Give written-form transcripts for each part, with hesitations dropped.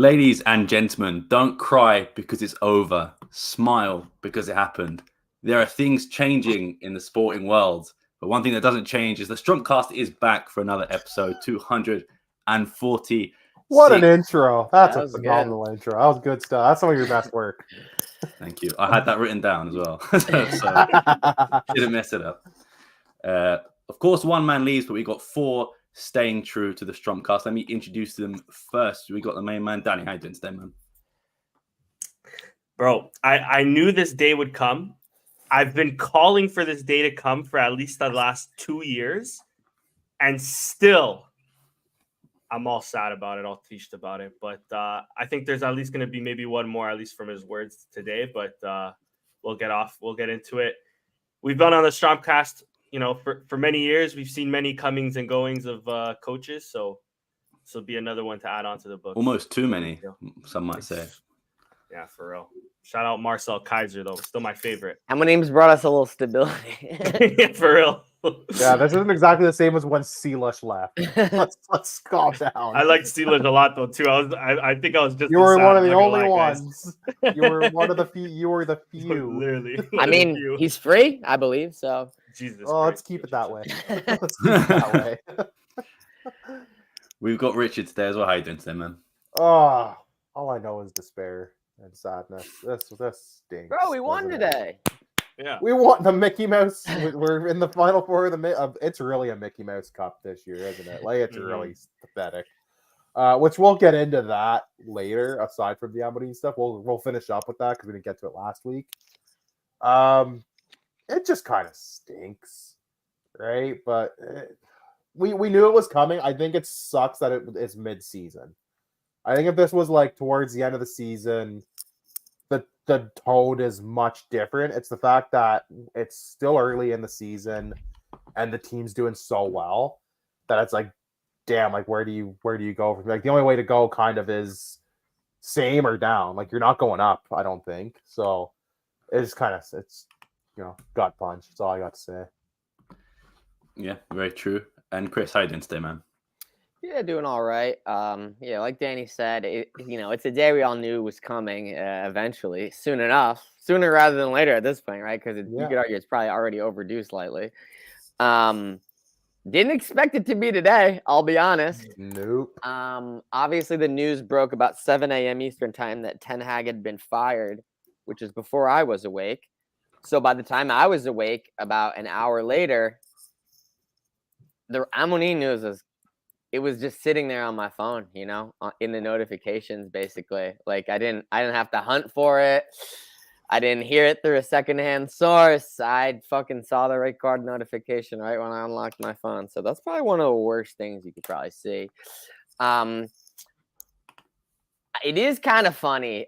Ladies and gentlemen, don't cry because it's over. Smile because it happened. There are things changing in the sporting world, but one thing that doesn't change is the Strompcast is back for another episode 240. What an intro. That's a phenomenal good. intro. That was good stuff. That's some of your best work. Thank you. I had that written down as well. So didn't mess it up. Of course, one man leaves, but we got four staying true to the Strompcast. Let me introduce them first. We got the main man, Danny. How you doing today, man? Bro, I knew this day would come. I've been calling for this day to come for at least the last 2 years. And still, I'm all sad about it, all teased about it. But I think there's at least going to be maybe one more, at least from his words today. But we'll get into it. We've been on the Strompcast, for many years. We've seen many comings and goings of coaches. So this will be another one to add on to the book. Almost too many, some might say. Yeah, for real. Shout out Marcel Kaiser, though. Still my favorite. Amorim's brought us a little stability. Yeah, for real. Yeah, this isn't exactly the same as when Sealish left. Let's calm down. I liked Steelers a lot, though, too. I think I was just. You were one of the only ones. You were one of the few. You were the few. Literally. I mean, he's free, I believe. So. Jesus. Oh, let's keep it that way. Let's keep it that way. We've got Richard today as well. How you doing today, man? Oh, all I know is despair and sadness. This stinks. Bro, we won today. Yeah. We won the Mickey Mouse. We're in the final four of the. It's really a Mickey Mouse Cup this year, isn't it? Like it's really pathetic. Which we'll get into that later. Aside from the Amorim stuff, we'll finish up with that because we didn't get to it last week. It just kind of stinks, right? But we knew it was coming. I think it sucks that it's mid-season. I think if this was like towards the end of the season, the tone is much different. It's the fact that it's still early in the season and the team's doing so well that it's like, damn, like where do you go from? Like the only way to go kind of is same or down. Like you're not going up, I don't think. So it's gut punch. That's all I got to say. Yeah, very true. And Chris, how you doing today, man? Yeah, doing all right. Like Danny said, it's a day we all knew was coming eventually, sooner rather than later at this point, right? Because you could argue it's probably already overdue slightly. Didn't expect it to be today, I'll be honest. Nope. Obviously, the news broke about 7 a.m. Eastern time that Ten Hag had been fired, which is before I was awake. So by the time I was awake, about an hour later, the Amorim news was just sitting there on my phone, in the notifications, basically. Like I didn't have to hunt for it. I didn't hear it through a secondhand source. I fucking saw the red card notification right when I unlocked my phone. So that's probably one of the worst things you could probably see. It is kind of funny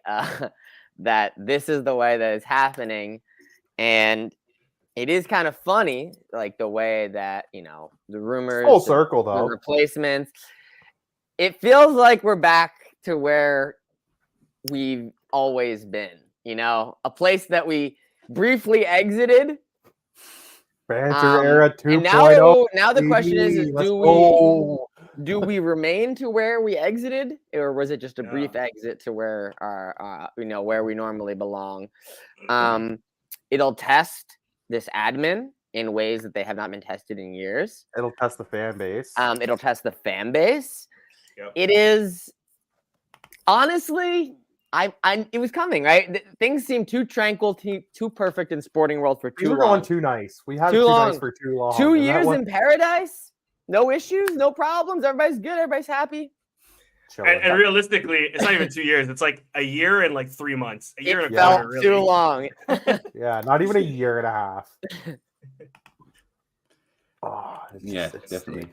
that this is the way that it's happening. And it is kind of funny, like the way that, the rumors, full circle though, the replacements. It feels like we're back to where we've always been, a place that we briefly exited. Banter era 2.0. And now the question is do we remain to where we exited, or was it just a brief exit to where where we normally belong? It'll test this admin in ways that they have not been tested in years. It'll test the fan base. It'll test the fan base. Yep. It is honestly, it was coming, right? Things seem too tranquil, too perfect in sporting world for too long. We were going too nice. We had too nice for too long. 2 years in paradise, no issues, no problems. Everybody's good. Everybody's happy. And realistically, it's not even 2 years. It's like a year and like 3 months. A year and a felt quarter, really. too long. Yeah, not even a year and a half. Definitely.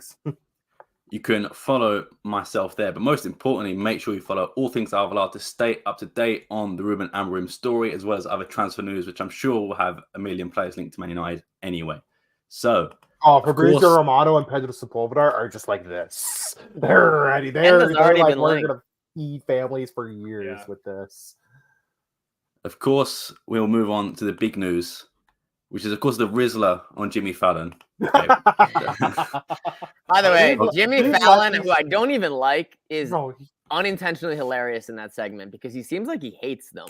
You can follow myself there, but most importantly, make sure you follow all things Alvalade to stay up to date on the Ruben Amorim story, as well as other transfer news, which I'm sure will have a million players linked to Man United anyway. So. Fabrizio Romano and Pedro Sepulveda are just like this. They're ready. They're like, we're going to feed families for years with this. Of course, we'll move on to the big news, which is, of course, the Rizzler on Jimmy Fallon. Okay. By the way, Jimmy Fallon, who I don't even like, is unintentionally hilarious in that segment because he seems like he hates them.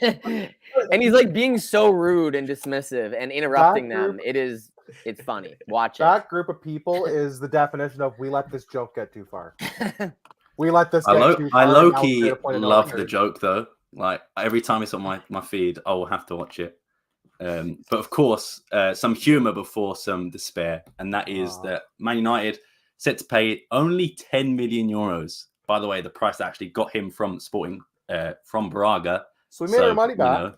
And he's like being so rude and dismissive and interrupting them. It's funny. Watch it. That group of people is the definition of we let this joke get too far. We let this I get too far. I and low now key we're gonna put it on love the record. joke though. Like every time it's on my feed, I will have to watch it. But of course, some humor before some despair, and that is that Man United set to pay only 10 million euros. By the way, the price that actually got him from Sporting from Braga. So we made our money back. You know,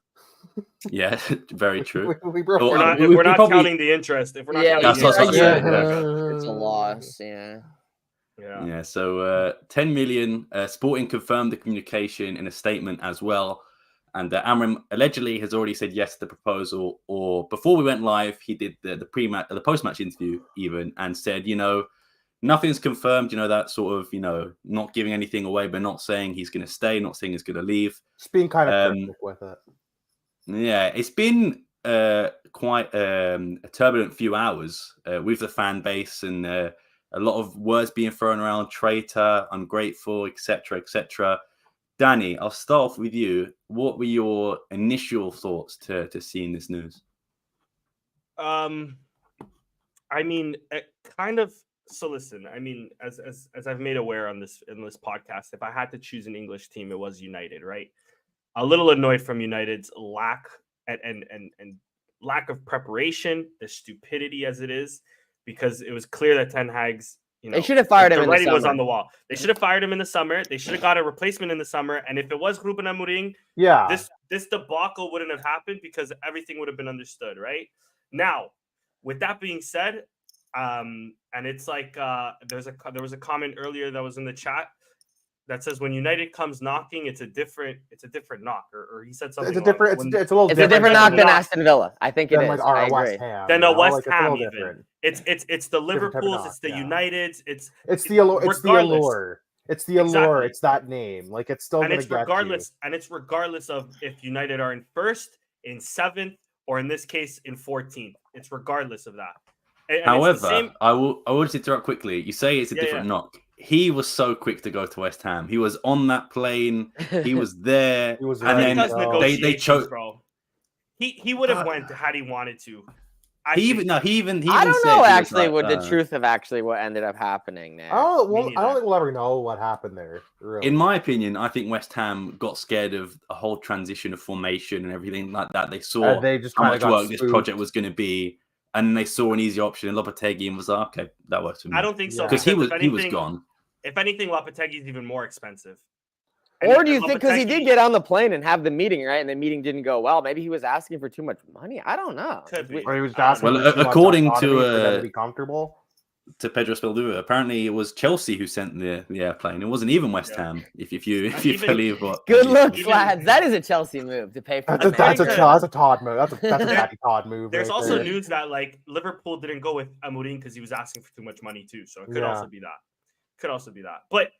yeah, very true. we broke Well, We're not probably- counting the interest. If we're not Yeah, counting that's the what interest, I was saying, it's a loss. Yeah. yeah. So 10 million. Sporting confirmed the communication in a statement as well. And Amorim allegedly has already said yes to the proposal. Or before we went live, he did the post-match interview even and said, nothing's confirmed. That sort of, not giving anything away, but not saying he's going to stay, not saying he's going to leave. Just being kind of cryptic with it. Yeah, it's been quite a turbulent few hours with the fan base and a lot of words being thrown around: traitor, ungrateful, etc., etc. Danny, I'll start off with you. What were your initial thoughts to seeing this news? I mean, kind of. So listen, I mean, as I've made aware in this podcast, if I had to choose an English team, it was United, right? A little annoyed from United's lack and lack of preparation, the stupidity as it is, because it was clear that Ten Hag's, they should have fired him. The writing was on the wall. They should have fired him in the summer. They should have got a replacement in the summer. And if it was Ruben Amorim, this debacle wouldn't have happened because everything would have been understood, right? Now, with that being said, and it's like there was a comment earlier that was in the chat that says when United comes knocking, it's a different knock, or he said something. It's a different. It's a little. It's a different knock than Aston Villa. I think it is. Like I West agree. Ham, Then a West like, Ham it's even. It's the Liverpools. It's the Uniteds. It's the allure. It's the allure. It's the allure. Exactly. It's that name. Like it's still. And gonna it's get regardless. You. And it's regardless of if United are in first, in seventh, or in this case in 14th. It's regardless of that. And however, I will just interrupt quickly. You say it's a different knock. He was so quick to go to West Ham. He was on that plane. He was there. He was and then they choked. Bro. He would have went had he wanted to. He even I don't know actually what the truth of actually what ended up happening there. I don't think we'll ever know what happened there. Really. In my opinion, I think West Ham got scared of a whole transition of formation and everything like that. They saw they just how much work spooked. this project was going to be, and they saw an easy option in Lopetegui and was like, okay, that works for me. I don't think so because he was gone. If anything, Lopetegui's even more expensive. Or do you think because he did get on the plane and have the meeting, right? And the meeting didn't go well. Maybe he was asking for too much money. I don't know. Could be. Or he was asking well, according to be comfortable. To Pedro Spaldua, apparently it was Chelsea who sent the airplane. It wasn't even West Ham. If you believe what. Good looks, lads. That is a Chelsea move to pay for. That's a Todd move. That's a Jackie Todd move. There's also news that like Liverpool didn't go with Amorim because he was asking for too much money too. So it could also be that. But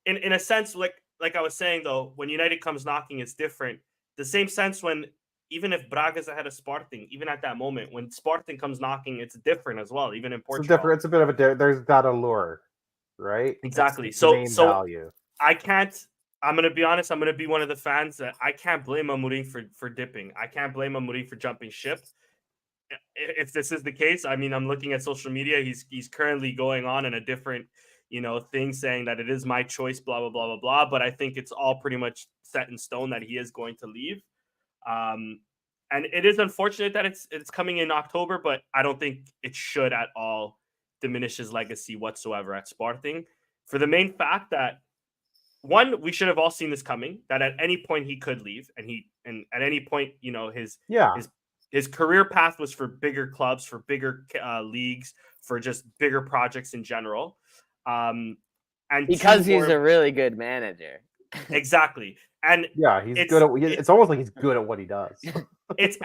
in a sense, like I was saying though, when United comes knocking, it's different. The same sense when even if Braga's ahead of Sporting, even at that moment when Sporting comes knocking, it's different as well. Even in Portugal, it's a bit of a there's that allure, right? Exactly. It's So value. I can't. I'm gonna be honest. I'm gonna be one of the fans that I can't blame Amorim for dipping. I can't blame Amorim for jumping ship. If this is the case, I mean, I'm looking at social media. He's currently going on in a different thing saying that it is my choice, blah blah blah blah blah. But I think it's all pretty much set in stone that he is going to leave. And it is unfortunate that it's coming in October, but I don't think it should at all diminish his legacy whatsoever at Sporting, for the main fact that one, we should have all seen this coming, that at any point he could leave, and at any point his career path was for bigger clubs, for bigger leagues, for just bigger projects in general. And because he's a really good manager. Exactly. And he's good at. It's almost like he's good at what he does. It's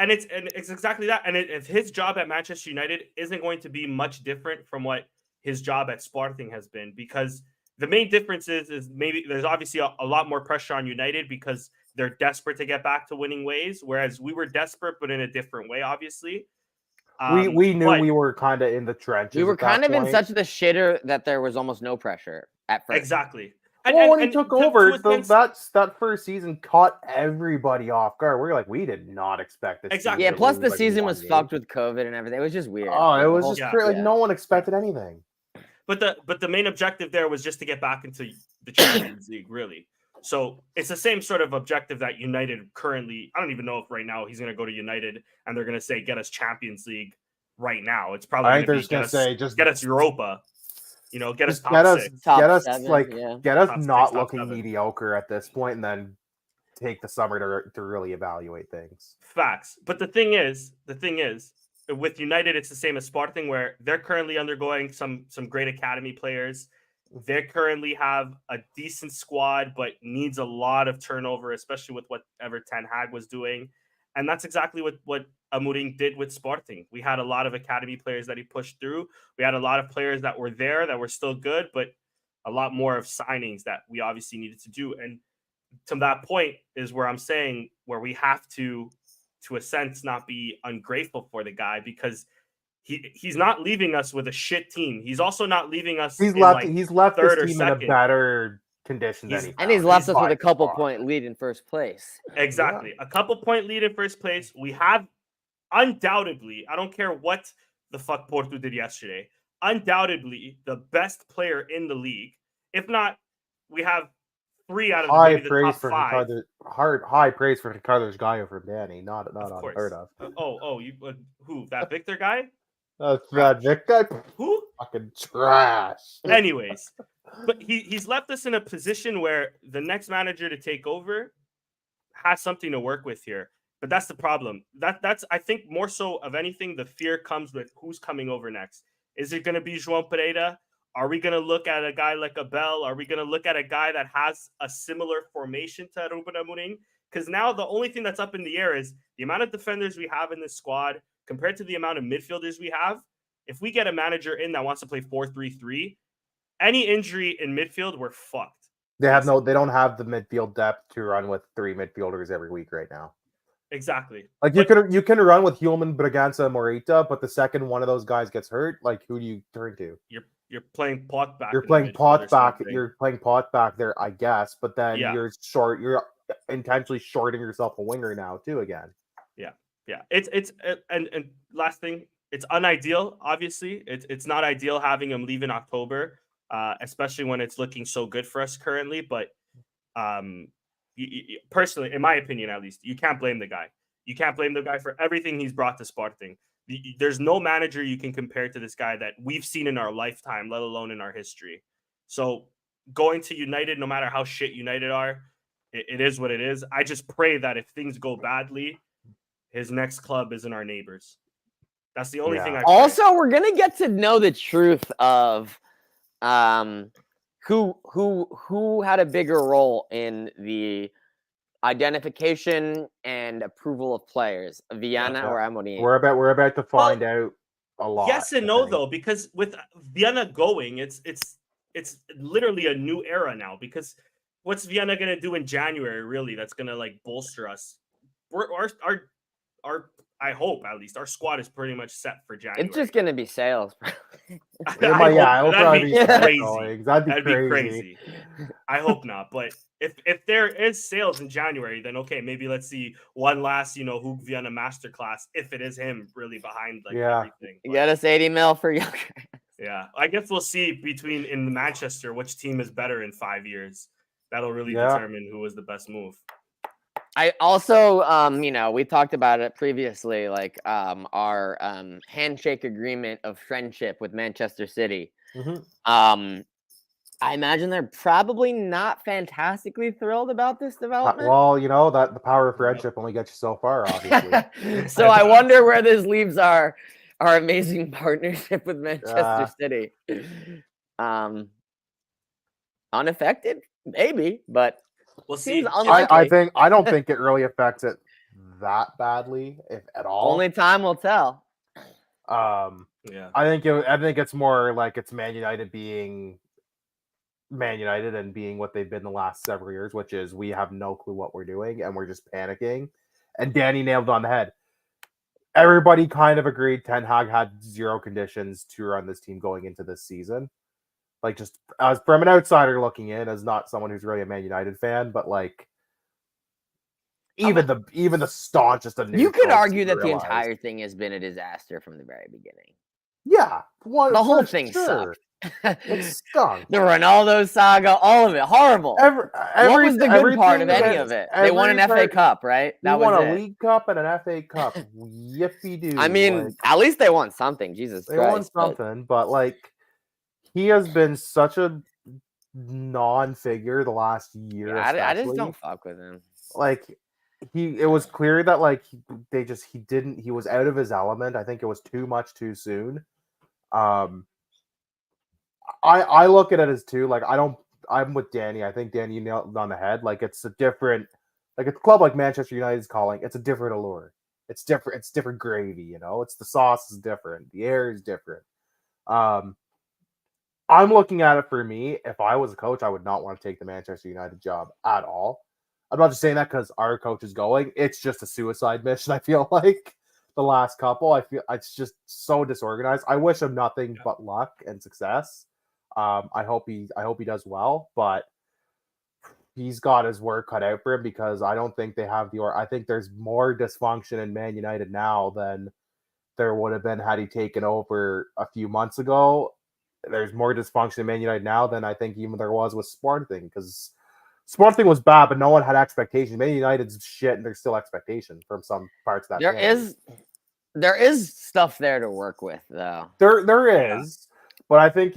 exactly that. And if his job at Manchester United isn't going to be much different from what his job at Sporting has been, because the main difference is maybe there's obviously a lot more pressure on United because they're desperate to get back to winning ways, whereas we were desperate, but in a different way, obviously. We knew we were kind of in the trenches. We were kind of in such the shitter that there was almost no pressure at first. Exactly. Well, when he took over, to that first season caught everybody off guard. We're like, we did not expect this. Exactly. Yeah, to plus lose, the like, season one was game. fucked with COVID and everything. It was just weird. Oh, Like, it the was whole- just like no one expected anything. But the main objective there was just to get back into the Champions League, really. So it's the same sort of objective that United currently. I don't even know if right now he's going to go to United and they're going to say get us Champions League right now. It's probably I going think to they're be just gonna say just get us Europa. Get us top get us, six. Top get us seven, like yeah. get us Top six, not top looking seven. mediocre at this point, and then take the summer to really evaluate things. Facts. But the thing is, with United, it's the same as Sporting, where they're currently undergoing some great academy players. They currently have a decent squad, but needs a lot of turnover, especially with whatever Ten Hag was doing. And that's exactly what Amorim did with Sporting. We had a lot of academy players that he pushed through. We had a lot of players that were there that were still good, but a lot more of signings that we obviously needed to do. And to that point is where I'm saying where we have to a sense, not be ungrateful for the guy, because he's not leaving us with a shit team. He's also not leaving us. He's left third or this team in a second. better condition than he And he's found. left us by with a couple far. point lead in first place. Exactly. A couple point lead in first place. We have undoubtedly, I don't care what the fuck Porto did yesterday, undoubtedly the best player in the league. If not, we have 3 out of maybe the top 5. High praise for Ricardo's Gallo from Danny. Not Of course. unheard of. You who? That Victor guy? That Vic guy, Who? fucking trash. Anyways, but he's left us in a position where the next manager to take over has something to work with here. But that's the problem. That's I think more so of anything, the fear comes with who's coming over next. Is it going to be João Pereira? Are we going to look at a guy like Abel? Are we going to look at a guy that has a similar formation to Ruben Amorim? Because now the only thing that's up in the air is the amount of defenders we have in this squad compared to the amount of midfielders we have. If we get a manager in that wants to play 4-3-3, any injury in midfield, we're fucked. They don't have the midfield depth to run with 3 midfielders every week right now. Exactly. Like you can run with Hulman, Braganza, and Morita, but the second one of those guys gets hurt, like who do you turn to? You're playing Pot back. You're playing Pot back. You're playing Pot back there, I guess. But then you're intentionally shorting yourself a winger now too again. Yeah. It's and last thing, it's unideal. Obviously, it's not ideal having him leave in October, especially when it's looking so good for us currently. But personally, in my opinion, at least, you can't blame the guy. You can't blame the guy for everything he's brought to Sporting. There's no manager you can compare to this guy that we've seen in our lifetime, let alone in our history. So going to United, no matter how shit United are, it is what it is. I just pray that if things go badly, his next club isn't our neighbors. That's the only thing I pray. Also, we're gonna get to know the truth of who had a bigger role in the identification and approval of players, Viana or Amorim. We're about to find out a lot. Yes and no, though, because with Viana going, it's literally a new era now. Because what's Viana gonna do in January? Really, that's gonna bolster us. Our I hope at least our squad is pretty much set for January. It's just gonna be sales. It'll probably be crazy. That'd be crazy. I hope not, but if there is sales in January, then okay, maybe let's see one last Hug Viana masterclass if it is him really behind everything. You got us 80 mil for younger. Yeah, I guess we'll see in Manchester which team is better in 5 years. That'll really determine who was the best move. I also, we talked about it previously, our handshake agreement of friendship with Manchester City. Mm-hmm. I imagine they're probably not fantastically thrilled about this development. Well, that the power of friendship only gets you so far, obviously. So I wonder where this leaves our amazing partnership with Manchester City. Unaffected, maybe, but we'll see. I don't think it really affects it that badly, if at all. Only time will tell. I think it's more like it's Man United being Man United and being what they've been the last several years, which is we have no clue what we're doing and we're just panicking. And Danny nailed it on the head. Everybody kind of agreed Ten Hag had 0 conditions to run this team going into this season. Like, just as from an outsider looking in, as not someone who's really a Man United fan, but like even the staunchest of You could neutrals argue that the realized- entire thing has been a disaster from the very beginning. Yeah, The whole thing sucked. It stunk. The Ronaldo saga, all of it, horrible. What was the good part of any of it? They won an FA Cup, right? That was won a League Cup and an FA Cup. Yippee-doo. I mean, like, at least they won something. Jesus they Christ. won something, but like he has been such a non-figure the last year. Yeah, I just don't fuck with him. Like it was clear that like he was out of his element. I think it was too much too soon. I look at it as too, like I'm with Danny. I think Danny, you nailed it on the head. Like it's a different, like a club like Manchester United is calling, it's a different allure. It's different gravy, you know. It's the sauce is different, the air is different. I'm looking at it for me. If I was a coach, I would not want to take the Manchester United job at all. I'm not just saying that because our coach is going. It's just a suicide mission. I feel like the last couple. I feel it's just so disorganized. I wish him nothing but luck and success. I hope he does well, but he's got his work cut out for him because I don't think they have I think there's more dysfunction in Man United now than there would have been had he taken over a few months ago. There's more dysfunction in Man United now than I think even there was with Sporting, because Sporting was bad, but no one had expectations. Man United's shit, and there's still expectation from some parts of that. There is stuff there to work with, though. There is. But I think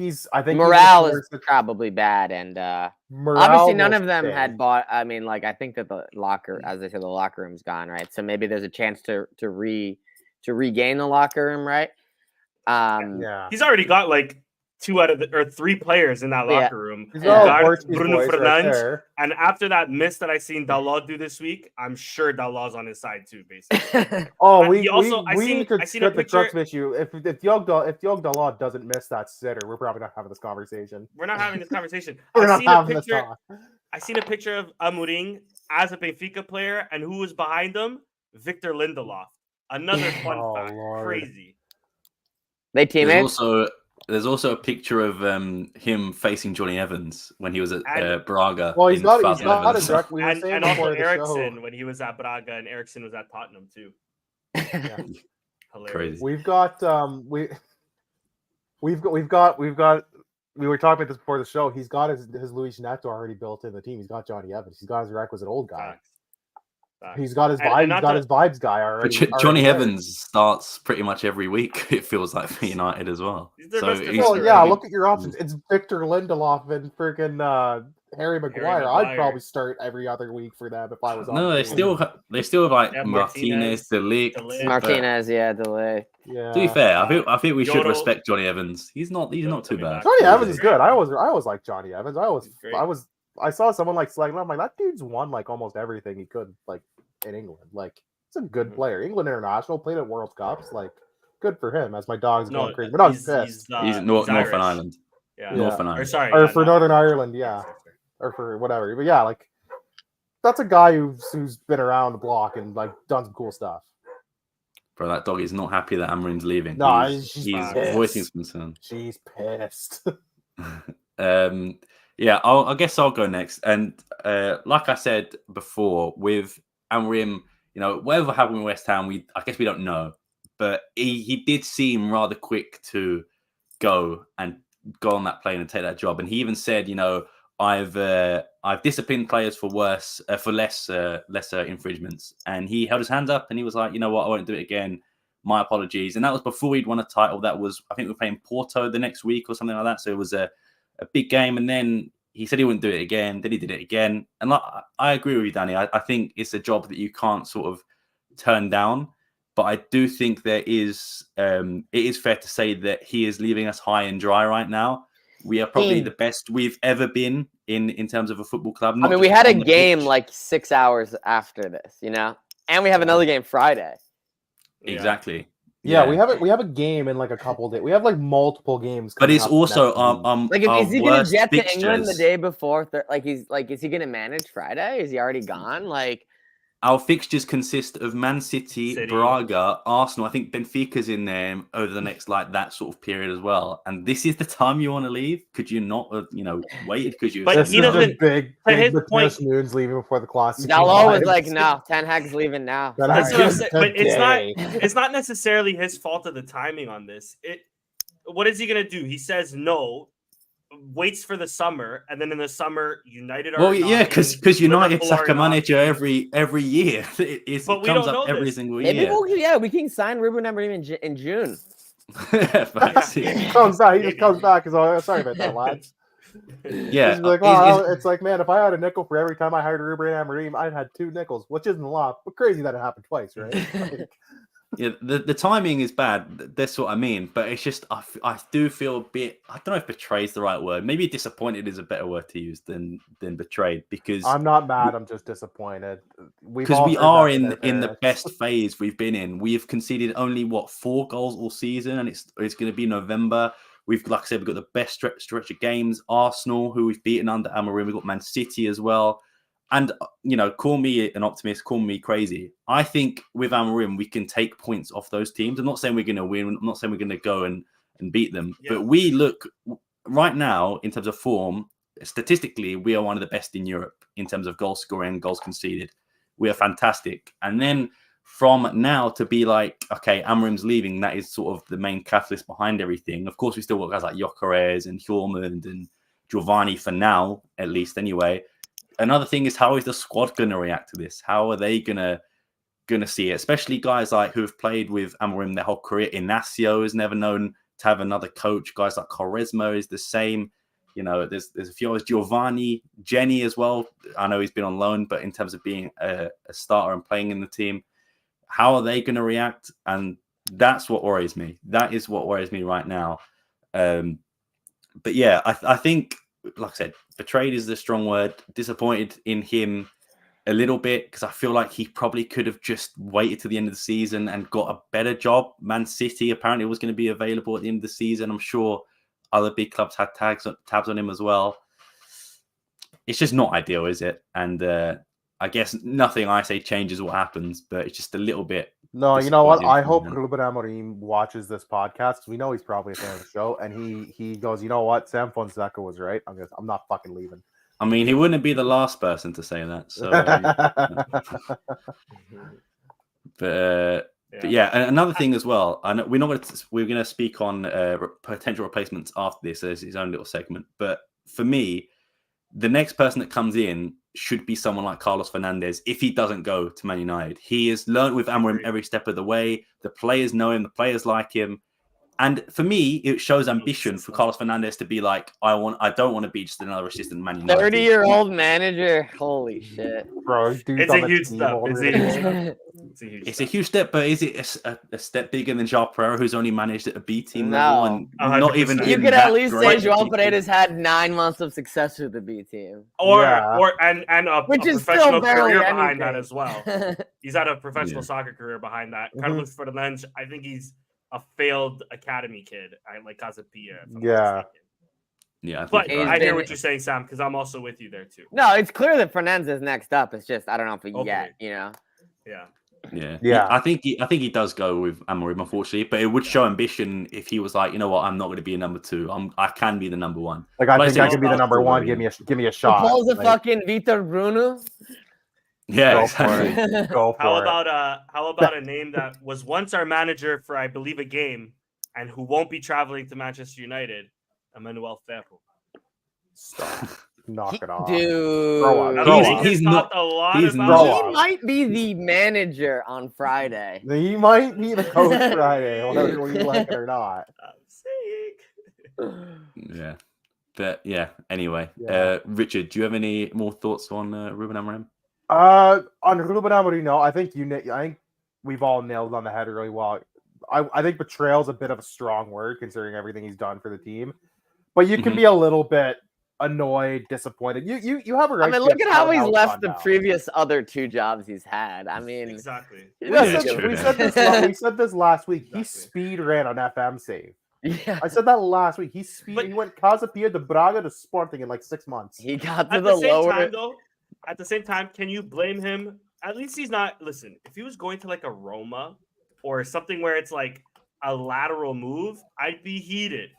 morale is probably bad, and obviously none of them had bought. I mean, like I think that the locker, as they said, the locker room's gone, right? So maybe there's a chance to regain the locker room, right? Yeah, he's already got like 3 players in that locker room. Bruno Fernandes, right, and after that miss that I seen Dalot do this week, I'm sure Dalot's on his side too, basically. I seen the crux issue. If Diogo Dalot doesn't miss that sitter, we're probably not having this conversation. We're not having this conversation. I seen a picture of Amorim as a Benfica player, and who was behind him? Victor Lindelof. Another fun fact. Lord. Crazy. They teammates. There's also a picture of him facing Johnny Evans when he was at Braga. Well, he's not a direct. And also Eriksen when he was at Braga, and Eriksen was at Tottenham too. Yeah. Crazy. We've got we were talking about this before the show. He's got his Luis Neto already built in the team. He's got Johnny Evans. He's got his requisite old guy. He's got his vibe. He's got his vibes guy already. Johnny Evans starts pretty much every week. It feels like for United as well. Look at your options. It's Victor Lindelof and freaking Harry Maguire. I'd probably start every other week for them if I was on. No, they still have like Martinez, De Ligt. Martinez, De Ligt. Yeah. To be fair, I think we should respect Johnny Evans. He's not too bad. Johnny Evans is good. I always like Johnny Evans. I saw someone like selecting. I'm like, that dude's won like almost everything he could like in England. Like, he's a good player. England international, played at World Cups. Like, good for him. As my dog's going crazy, but I'm pissed. He's Northern Ireland. Yeah, Northern Ireland. Or for Northern Ireland, yeah, or for whatever. But yeah, like that's a guy who's been around the block and like done some cool stuff. Bro, that dog is not happy that Amorim's leaving. No, he's voicing his concern. She's pissed. Yeah, I guess I'll go next. And like I said before, with Amorim, whatever happened with West Ham, I guess we don't know. But he did seem rather quick to go on that plane and take that job. And he even said, I've disciplined players for lesser infringements. And he held his hands up and he was like, you know what, I won't do it again. My apologies. And that was before he'd won a title. That was, I think we were playing Porto the next week or something like that. So it was a big game. And then he said he wouldn't do it again. Then he did it again. And like, I agree with you, Danny. I think it's a job that you can't sort of turn down. But I do think it is fair to say that he is leaving us high and dry right now. We are probably the best we've ever been in terms of a football club. I mean, we had a game like 6 hours after this, and we have another game Friday. Exactly. Yeah, we have a game in like a couple days. We have like multiple games. But it's also is he gonna jet to England the day before? Is he gonna manage Friday? Is he already gone? Like, our fixtures consist of Man City, City. Braga, Arsenal. I think Benfica's in there over the next that sort of period as well. And this is the time you want to leave? Could you not have, waited? Because you. But This he is doesn't- a big to his Matthias point- Nunes leaving before the classic. Dalot was like, no, Ten Hag's leaving now. That's Sorry. what I'm saying. But it's not. Today. It's not necessarily his fault of the timing on this. What is he gonna do? He says no, waits for the summer, and then in the summer, United are. Well, yeah, because United Liverpool sack are a not. manager every year. It But we comes don't up know every this. single Maybe year. we can sign Ruben Amorim in June. Facts. He comes back. He just comes back. Because sorry about that, lads. Yeah, He's like, well, it's like, man, if I had a nickel for every time I hired Ruben Amorim, I'd had 2 nickels, which isn't a lot, but crazy that it happened twice, right? Like, yeah. The timing is bad. That's what I mean. But it's just I do feel a bit. I don't know if betrayed is the right word. Maybe disappointed is a better word to use than betrayed. Because I'm not mad. I'm just disappointed. because we are in the best phase we've been in. We have conceded only 4 goals all season, and it's going to be November. We've, like I said, we've got the best stretch of games. Arsenal, who we've beaten under Amorim. We've got Man City as well. And, call me an optimist, call me crazy. I think with Amorim, we can take points off those teams. I'm not saying we're going to win. I'm not saying we're going to go and beat them. Yeah. But we look right now, in terms of form, statistically, we are one of the best in Europe in terms of goal scoring, goals conceded. We are fantastic. And then from now to be like, okay, Amorim's leaving, that is sort of the main catalyst behind everything. Of course, we still got guys like Gyökeres and Hjulmand and Giovanni for now, at least anyway. Another thing is, how is the squad going to react to this? How are they going to see it? Especially guys like who have played with Amorim their whole career. Inacio is never known to have another coach. Guys like Quaresma is the same. There's a few others. Giovanni, Jenny as well. I know he's been on loan, but in terms of being a starter and playing in the team, how are they going to react? And that's what worries me. That is what worries me right now. But yeah, I think, like I said, betrayed is the strong word. Disappointed in him a little bit because I feel like he probably could have just waited to the end of the season and got a better job. Man City apparently was going to be available at the end of the season. I'm sure other big clubs had tabs on him as well. It's just not ideal, is it? And I guess nothing I say changes what happens, but it's just a little bit. No, you know what? disappointing I hope from him. Ruben Amorim watches this podcast because we know he's probably a fan of the show, and he goes, you know what? Sam Fonseca was right. I'm not fucking leaving. I mean, he wouldn't be the last person to say that. So, but yeah, and another thing as well. I know we're going to speak on potential replacements after this as his own little segment. But for me, the next person that comes in should be someone like Carlos Fernandes if he doesn't go to Man United. He has learned with Amorim every step of the way. The players know him. The players like him. And for me, it shows ambition for Carlos Fernandes to be like, I don't want to be just another assistant Man United. 30-year-old manager. Holy shit. Bro, It's a huge step. It's a huge step, but is it a step bigger than João Pereira, who's only managed at a B team No. level and not even? 100%. You in could that at least say great João team? Pereira's had 9 months of success with the B team. And a Which is still professional barely career behind anything. that as well. He's had a professional Yeah. soccer career behind that. Mhm. Carlos Fernandes, I think he's a failed academy kid. I like Casapia. Yeah. Yeah, I think But you're He's right. I hear been- what you're saying, Sam, because I'm also with you there too. No, it's clear that Fernandes is next up. It's just I don't know if he Hopefully. yet, you know. Yeah. Yeah. I think he does go with Amorim, unfortunately, but it would show ambition if he was like, you know what, I'm not going to be a number 2. I can be the number 1. Like I But think I I could be the think number I'll 1. do Give it. me a shot. Propose a Like, fucking Vitor Bruno. Yeah, Go for exactly. it. Go How for it. about a name that was once our manager for I believe a game and who won't be traveling to Manchester United, Emmanuel Ferro. Stop. Knock it off. Dude. Grow up. Now, Grow Nick up. has He's talked not- a lot he's about not- He Grow up. might be the manager on Friday. He might be the coach Friday, whether you like it or not. I'm sick. Yeah, but yeah. Anyway, Yeah. Richard, do you have any more thoughts on Ruben Amorim? On Ruben Amorim, no. I think we've all nailed on the head really well. I think betrayal is a bit of a strong word considering everything he's done for the team, but you can Mhm. be a little bit annoyed, disappointed. You have a right. I mean, to look get at how thrown he's out left on the now. previous other 2 jobs he's had. I mean, Exactly. he We doesn't Yeah, give a true. fuck. we said this last week. He Exactly. speed ran on FM save. Yeah. I said that last week. But- He went Casapia to Braga to Sporting in like 6 months. He got to At the the same lower. time, though, can you blame him At least he's not. Listen, if he was going to like a Roma or something where it's like a lateral move, I'd be heated.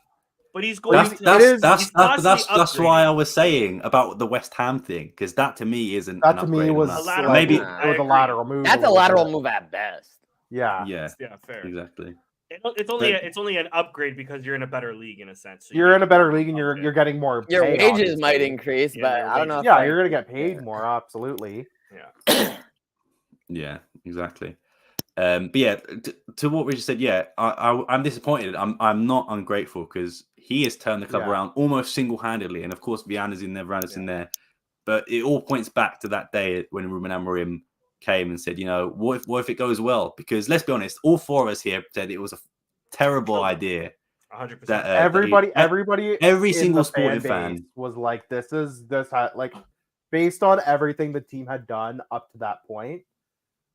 But he's going. That's why I was saying about the West Ham thing, because that to me isn't. That to me was maybe it was a lateral move. That's a lateral move at best. Yeah, fair. Exactly. It's only an upgrade because you're in a better league in a sense. So you're in a better league and you're getting more. Your wages might increase, but I don't know. Yeah, you're gonna get paid more. Absolutely. Yeah. Yeah, exactly. But yeah, to what we just said, yeah, I'm disappointed. I'm not ungrateful because he has turned the club around almost single-handedly, and of course, Viana's in there, Vana's in there. But it all points back to that day when Ruben Amorim came and said, what if it goes well? Because let's be honest, all four of us here said it was a terrible idea. 100%. Every single sporting fan was like, like based on everything the team had done up to that point,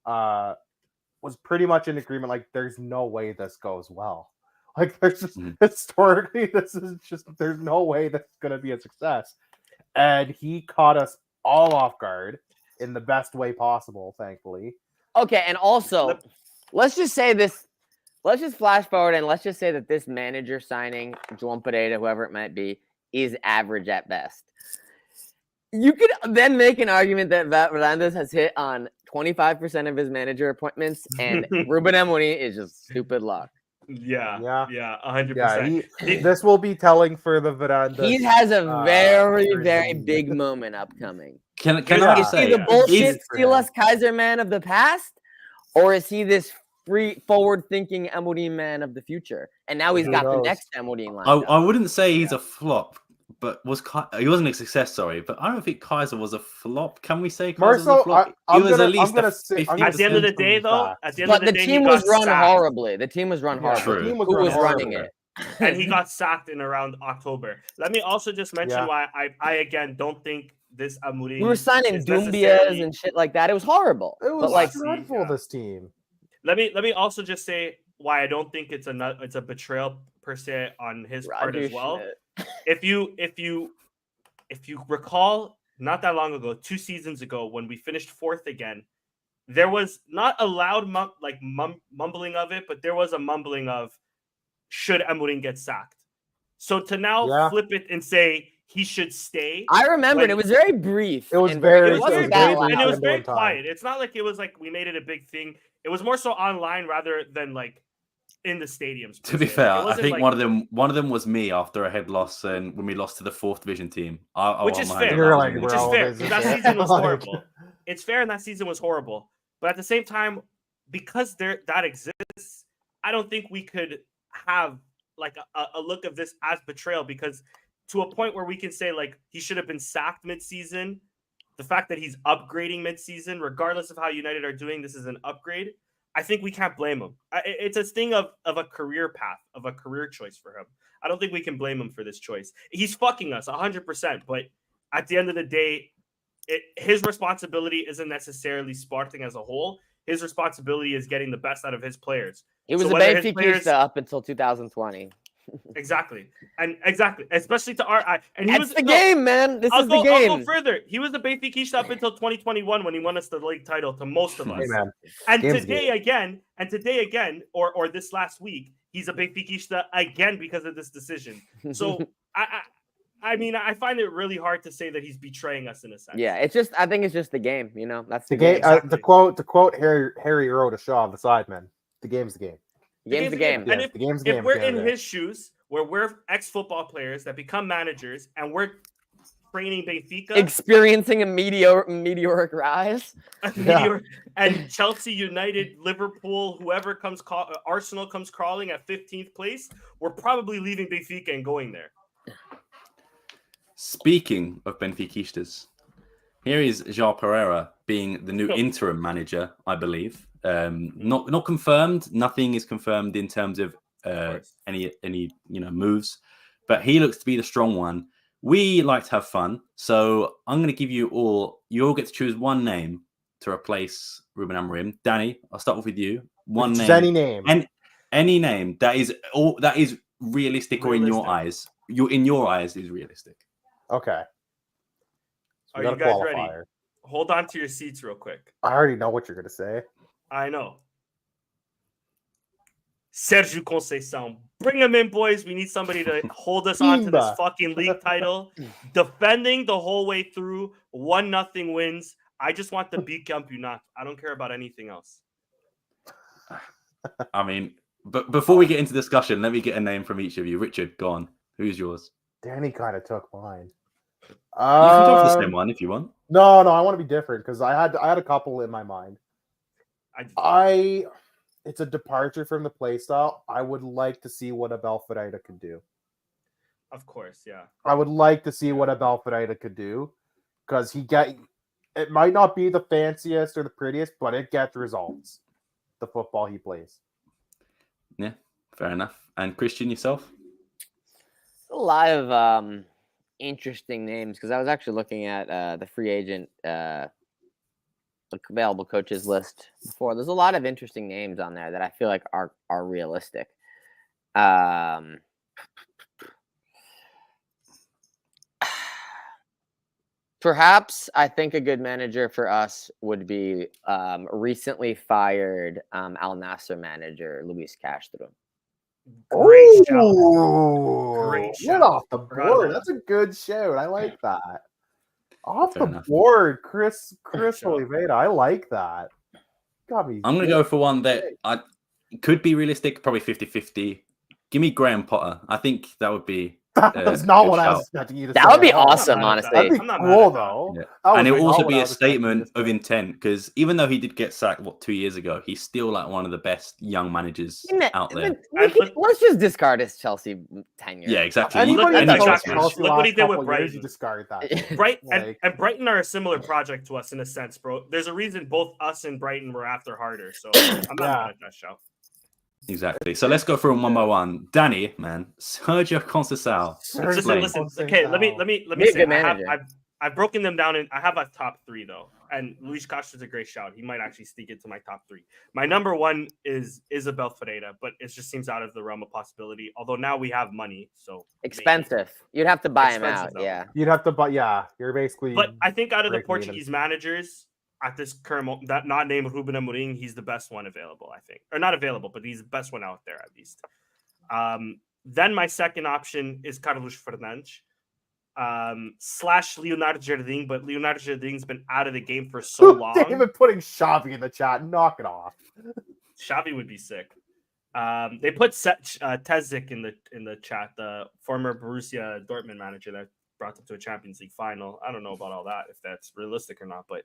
was pretty much in agreement. Like, there's no way this goes well. Like, there's just historically, there's no way that's going to be a success. And he caught us all off guard in the best way possible, thankfully. Okay, and also, let's just say this. Let's just flash forward and let's just say that this manager signing, João Pereira, whoever it might be, is average at best. You could then make an argument that Fernandes has hit on 25% of his manager appointments, and Ruben Amorim is just stupid luck. Yeah, 100%. This will be telling for the Fernandes. He has a very, very big moment upcoming. Can I say, is he the bullshit Silas Kaiser man of the past, or is he this free, forward-thinking Amorim man of the future? And now he's got the next Amorim line. I wouldn't say he's a flop, but he wasn't a success. Sorry, but I don't think Kaiser was a flop. Can we say Kaiser was a flop? At the end of the day, though, the team was run horribly. The team was run horribly. Who was running it? And he got sacked in around October. Let me also just mention why I again don't think this Amorim. We were signing Dumbias and shit like that. It was horrible. It was dreadful. This team. Let me also just say why I don't think it's a betrayal per se on his part as well. If you recall, not that long ago, 2 seasons ago, when we finished 4th again, there was not a loud mumbling of it, but there was a mumbling of should Amorim get sacked. So to now flip it and say he should stay. I remembered it was very brief. It was very quiet. It's not like it was like we made it a big thing. It was more so online rather than like in the stadiums. To be fair, I think one of them was me after a head loss and when we lost to the 4th division team. Which is fair. Which is fair. That season was horrible. It's fair, and that season was horrible. But at the same time, because that exists, I don't think we could have like a look of this as betrayal, because to a point where we can say like he should have been sacked mid-season. The fact that he's upgrading mid-season, regardless of how United are doing, this is an upgrade. I think we can't blame him. It's a thing of a career path, of a career choice for him. I don't think we can blame him for this choice. He's fucking us 100%, but at the end of the day, his responsibility isn't necessarily Sporting as a whole. His responsibility is getting the best out of his players. He was a Benfica up until 2020. Exactly. Especially to our eye. And That's the game, man. This is the game. I'll go further. He was the Benfica up until 2021 when he won us the league title to most of us. Hey, and today again, or this last week, he's a Benfica again because of this decision. So I mean, I find it really hard to say that he's betraying us in a sense. Yeah, I think it's just the game, That's the game. Exactly. To quote Harry Earl to Shaw on the side, man. The game's the game. The game's the game. And if we're in his shoes, where we're ex-football players that become managers and we're training Benfica, experiencing a meteoric rise, and Chelsea, United, Liverpool, whoever comes, Arsenal comes crawling at 15th place, we're probably leaving Benfica and going there. Speaking of Benfiquistas, here is João Pereira being the new interim manager, I believe. Not confirmed. Nothing is confirmed in terms of any moves, but he looks to be the strong one. We like to have fun, so I'm going to give you all get to choose one name to replace Ruben Amorim. Danny, I'll start off with you. One name. Any name. And any name that is realistic or in your eyes. In your eyes is realistic. Okay. So are you guys ready? hold on to your seats real quick. I already know what you're gonna say. I know. Sergio Conceição. Bring him in, boys. We need somebody to hold us on to this Simba. fucking league title. Defending the whole way through. 1-0 wins. I just want the bicampeonato. I don't care about anything else. I mean, but before we get into discussion, let me get a name from each of you. Richard, go on. Who's yours? Danny kind of took mine. You can go for the same Um, one if you want. No, I want to be different because I had a couple in my mind. It's a departure from the play style. I would like to see what Abel Ferreira could do. Of course, yeah. I would like to see what Abel Ferreira could do because it might not be the fanciest or the prettiest, but it gets results. The football he plays. Yeah, fair enough. And Christian, yourself? A lot of interesting names because I was actually looking at the free agent available coaches list before. There's a lot of interesting names on there that I feel like are realistic. Perhaps I think a good manager for us would be recently fired Al Nassr manager Luis Castro. Great shout. Great Great shout. shout. Off the Forgot board. about That's a good shout. I like that. Off Fair the enough. board, Chris shout. Oliveira. I like that. Got me. I'm going to go for one that could be realistic, probably 50-50. Give me Graham Potter. I think that would be... That's not good what I was shout. expecting you to That say. would be at all. awesome, I'm not mad at that. honestly. That'd be I'm not mad cool, at that. though. Yeah. That And it was will not also what be I a was expecting you statement to of say. intent because even though he did get sacked, 2 years ago, he's still like one of the best young managers out there. Let's just discard his Chelsea tenure. Yeah, exactly. Anybody Look- that look- coached look- Chelsea look what he last did with couple years, Brighton. you discard that. And Brighton are a similar project to us in a sense, bro. There's a reason both us and Brighton were after Harder, so I'm not mad at that shout. Exactly. So let's go through them one by one. Danny, man, Sergio Conceição. Listen. Okay, let me Be a say good manager. I've broken them down, and I have a top 3 though. And Luis Castro's a great shout. He might actually sneak into my top 3. My number 1 is Isabel Ferreira, but it just seems out of the realm of possibility. Although now we have money, so Expensive. You'd have to buy him Expensive, out. though. Yeah. You'd have to, but yeah, you're basically. But I think out of the breaking Portuguese managers at this current moment, that not named Ruben Amorim, he's the best one available, I think. Or not available, but he's the best one out there at least. Then my second option is Carlos Fernandes / Leonardo Jardim, but Leonardo Jardim's been out of the game for so long. David putting Xavi in the chat. Knock it off. Xavi would be sick. They put Tezik in the chat, the former Borussia Dortmund manager that brought them to a Champions League final. I don't know about all that, if that's realistic or not, but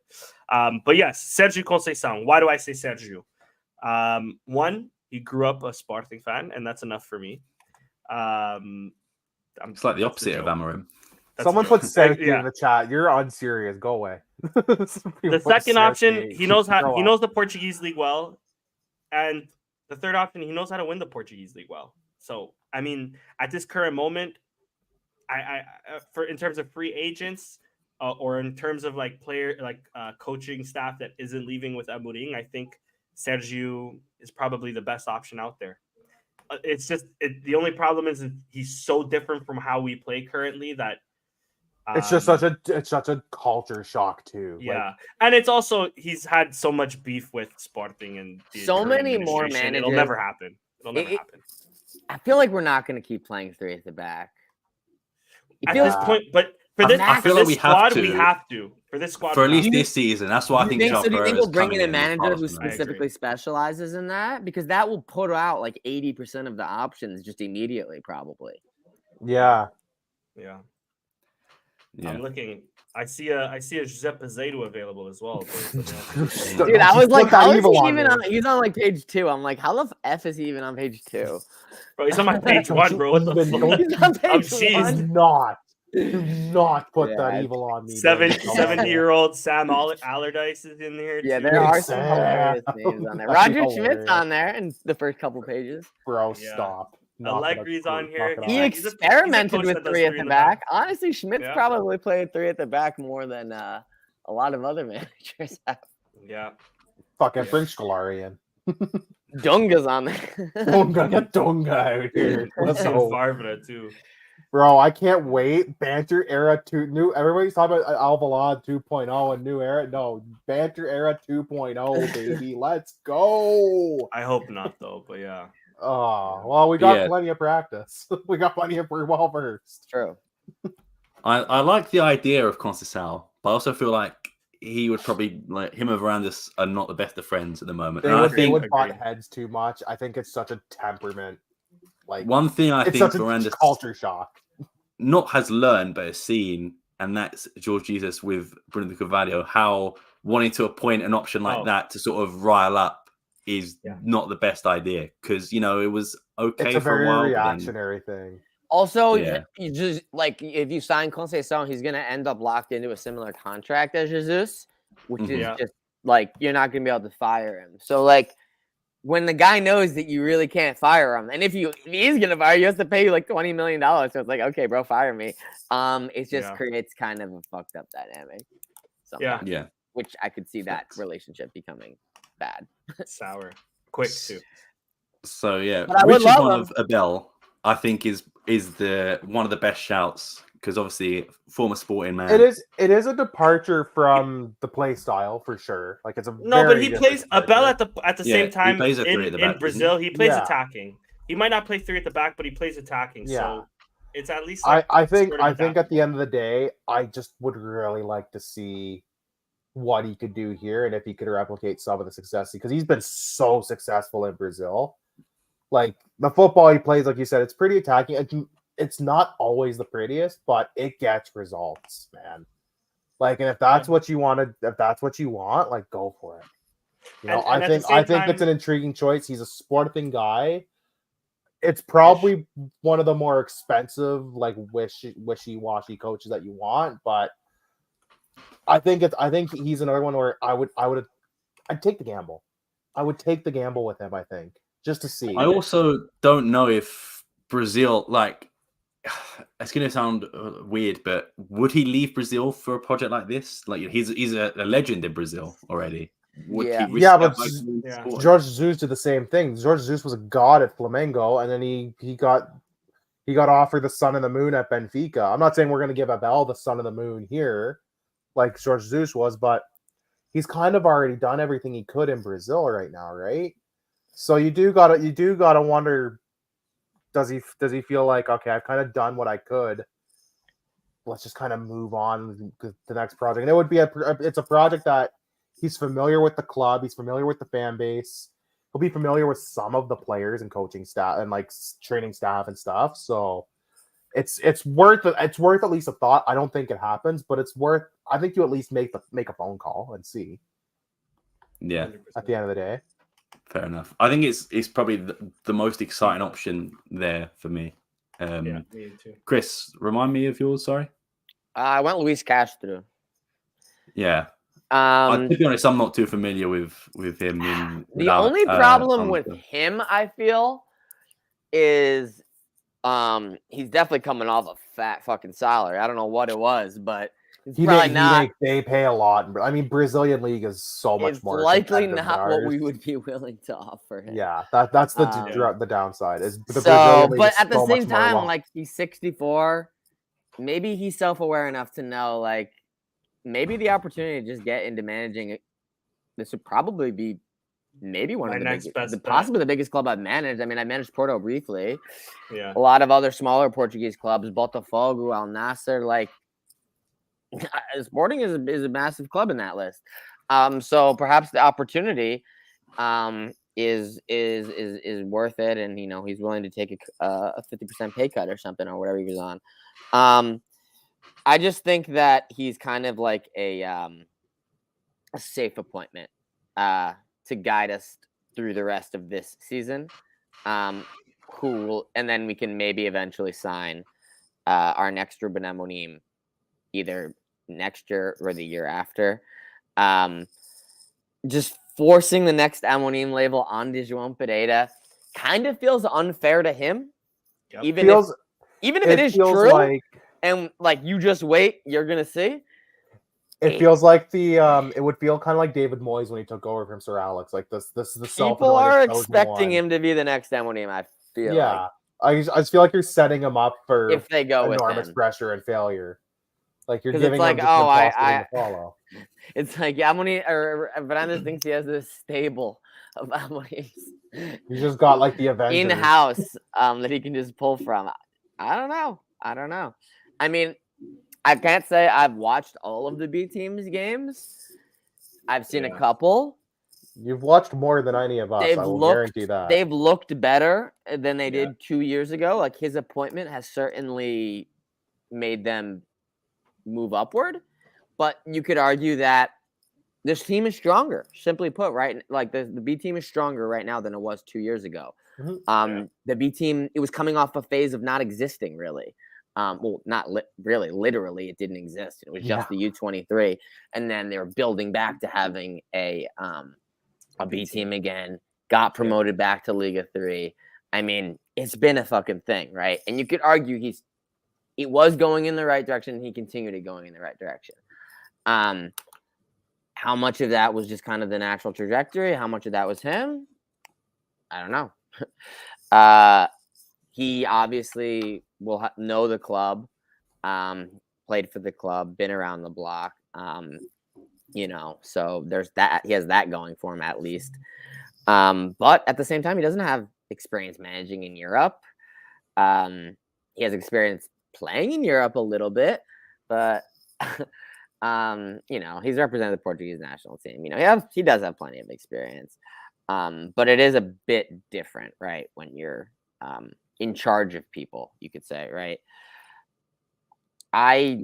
yes, Sergio Conceição. Why do I say Sergio? One, he grew up a Sporting fan, and that's enough for me. It's like the opposite of Amorim. Someone put Sergio in the chat. You're unserious. Go away. The second option, he knows the Portuguese league well, and the third option, he knows how to win the Portuguese league well. So, I mean, at this current moment, in terms of free agents, or in terms of coaching staff that isn't leaving with Amorim, I think Sergio is probably the best option out there. It's just the only problem is he's so different from how we play currently that it's just such a culture shock too. Yeah, and it's also he's had so much beef with Sporting and so many more managers. It'll never happen. Happen. I feel like we're not going to keep playing 3 at the back. At this point, but for this, I feel like we have to. For this squad, for at least this season. That's why I think. So do you think we'll bring in a manager who specifically specializes in that? Because that will put out like 80% of the options just immediately, probably. Yeah. I'm looking. I see a Giuseppe Zaidu available as well. Dude, I was like, how is he even on? He's on like page 2. I'm like, how the F is he even on page 2? Bro, he's on my page 1, bro. What the fuck? He's on page 1. Do not put that evil on me. 70-year-old Sam Allardyce is in here. Yeah, there are some hilarious names on there. Roger Schmidt's on there in the first couple pages. Bro, stop. Allegri's on here. He experimented with 3 at the back. Honestly, Schmidt's probably played 3 at the back more than a lot of other managers have. Yeah. Fucking bring Scolari in. Dunga's on there. Dunga out here. Let's go Farvada too. Bro, I can't wait. Banter era 2. Everybody's talking about Alvalade 2.0 and new era. No, Banter era 2.0, baby. Let's go. I hope not, though. But yeah. Oh, well, we got Yeah. plenty of practice. We got plenty of well versed. True. I like the idea of Conceição, but I also feel like he would probably like him and Varandas are not the best of friends at the moment. They And I would, they think would butt agreed. heads too much. I think it's such a temperament. Like one thing I it's think such a Varandas culture shock. not has learned but has seen, and that's George Jesus with Bruno Carvalho, how wanting to appoint an option like that to sort of rile up is not the best idea, because it was okay It's a for a very while. But then, reactionary thing. Also, Yeah. you just like if you sign Conceição, he's gonna end up locked into a similar contract as Jesus, which is Yeah. just like you're not gonna be able to fire him. So like when the guy knows that you really can't fire him, and if he is gonna fire you, he has to pay you like $20 million. So it's like, okay, bro, fire me. It just creates kind of a fucked up dynamic. Sometimes, yeah. which I could see that relationship becoming bad. Sour. Quick, too. So yeah, But I would Richard love one him. of Abel, I think is the one of the best shouts, because obviously former Sporting man. It is a departure from the play style for sure. Like it's a No, but very he different plays Abel departure. at the Yeah, same he time plays a three at the back, in doesn't he? Brazil. He plays Yeah. attacking. He might not play 3 at the back, but he plays attacking. Yeah. So it's at least like I think sort of at the adaptable. end of the day, I just would really like to see what he could do here and if he could replicate some of the success, because he's been so successful in Brazil. Like the football he plays, like you said, it's pretty attacking. It's not always the prettiest, but it gets results, man. Like, and if that's what you wanted, if that's what you want, like go for it. And I at the think same time- it's an intriguing choice. He's a sporting guy. It's probably one of the more expensive, like wishy-washy coaches that you want, but I think he's another one where I'd take the gamble. I would take the gamble with him, I think, just to see. I also don't know if Brazil, like, it's going to sound weird, but would he leave Brazil for a project like this? Like, he's a legend in Brazil already. Would Yeah. he risk Yeah, that but by going to Sporting? George Jesus did the same thing. George Jesus was a god at Flamengo, and then he got offered the sun and the moon at Benfica. I'm not saying we're going to give Abel the sun and the moon here, like George Jesus was, but he's kind of already done everything he could in Brazil right now, right? So you do gotta wonder, does he feel like, okay, I've kind of done what I could. Let's just kind of move on to the next project. And it would be it's a project that he's familiar with the club, he's familiar with the fan base, he'll be familiar with some of the players and coaching staff and like training staff and stuff. So it's worth at least a thought. I don't think it happens, but it's worth. I think you at least make a phone call and see. Yeah, 100%. At the end of the day, fair enough. I think it's probably the most exciting option there for me. Yeah, me too. Chris, remind me of yours. Sorry. I went Luis Castro. Yeah. To be honest, I'm not too familiar with him. The only problem with him, I feel, is he's definitely coming off a fat fucking salary. I don't know what it was, but it's probably not. They pay a lot. I mean, Brazilian league is so much It's more. likely competitive not than what ours. we would be willing to offer him. Yeah, that's the downside. Is the So, Brazilian league but is at the so same much more time, long. like he's 64. Maybe he's self-aware enough to know, like, maybe the opportunity to just get into managing. This would probably be maybe one My of the next biggest, best bet. possibly the biggest club I've managed. I mean, I managed Porto briefly. Yeah. A lot of other smaller Portuguese clubs, Botafogo, Al Nassr, like Sporting is a massive club in that list. So perhaps the opportunity is worth it, and he's willing to take a 50% pay cut or something or whatever he was on. I just think that he's kind of like a safe appointment to guide us through the rest of this season. And then we can maybe eventually sign our next Ruben Amorim either next year or the year after. Just forcing the next Amorim label on João Pereira kind of feels unfair to him. Yep. Even if it is true, and like you just wait, you're gonna see. It feels like it would feel kind of like David Moyes when he took over from Sir Alex. Like this is the People are expecting him to be the next Amorim. I feel. Yeah, I just feel like you're setting him up for if they go with enormous him. pressure and failure. Like you're 'Cause giving it's like, him just oh, an impossible I- thing to follow. It's like Fernandez thinks he has this stable of Amorim's He's just got like the Avengers in house that he can just pull from. I don't know. I mean, I can't say I've watched all of the B team's games. I've seen a couple. You've watched more than any of us. I will guarantee that. They've looked better than they did 2 years ago. Like his appointment has certainly made them move upward. But you could argue that this team is stronger. Simply put, right? Like the B team is stronger right now than it was 2 years ago. The B team, it was coming off a phase of not existing really. Well, not really, literally, it didn't exist. It was just the U23, and then they were building back to having a B team again. Got promoted back to Liga 3. I mean, it's been a fucking thing, right? And you could argue it was going in the right direction. And he continued it going in the right direction. How much of that was just kind of the natural trajectory? How much of that was him? I don't know. He obviously will know the club, played for the club, been around the block, so there's that. He has that going for him at least. But at the same time, he doesn't have experience managing in Europe. He has experience playing in Europe a little bit, but he's represented the Portuguese national team. He does have plenty of experience. But it is a bit different, right? When you're in charge of people, you could say, right? I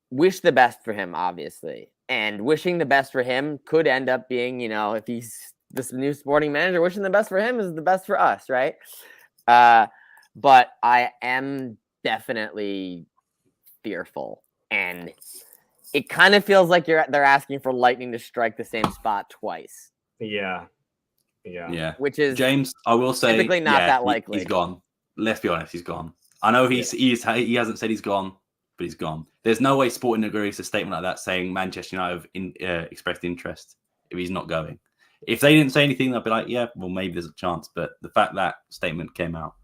wish the best for him, obviously. And wishing the best for him could end up being, if he's this new sporting manager, wishing the best for him is the best for us, right? But I am definitely fearful. And it kind of feels like they're asking for lightning to strike the same spot twice. Yeah. Which is James, I will say, typically not that likely. He's gone. Let's be honest, he's gone. I know he hasn't said he's gone, but he's gone. There's no way Sporting agrees to a statement like that saying Manchester United have expressed interest if he's not going. If they didn't say anything, they'd be like, yeah, well, maybe there's a chance. But the fact that statement came out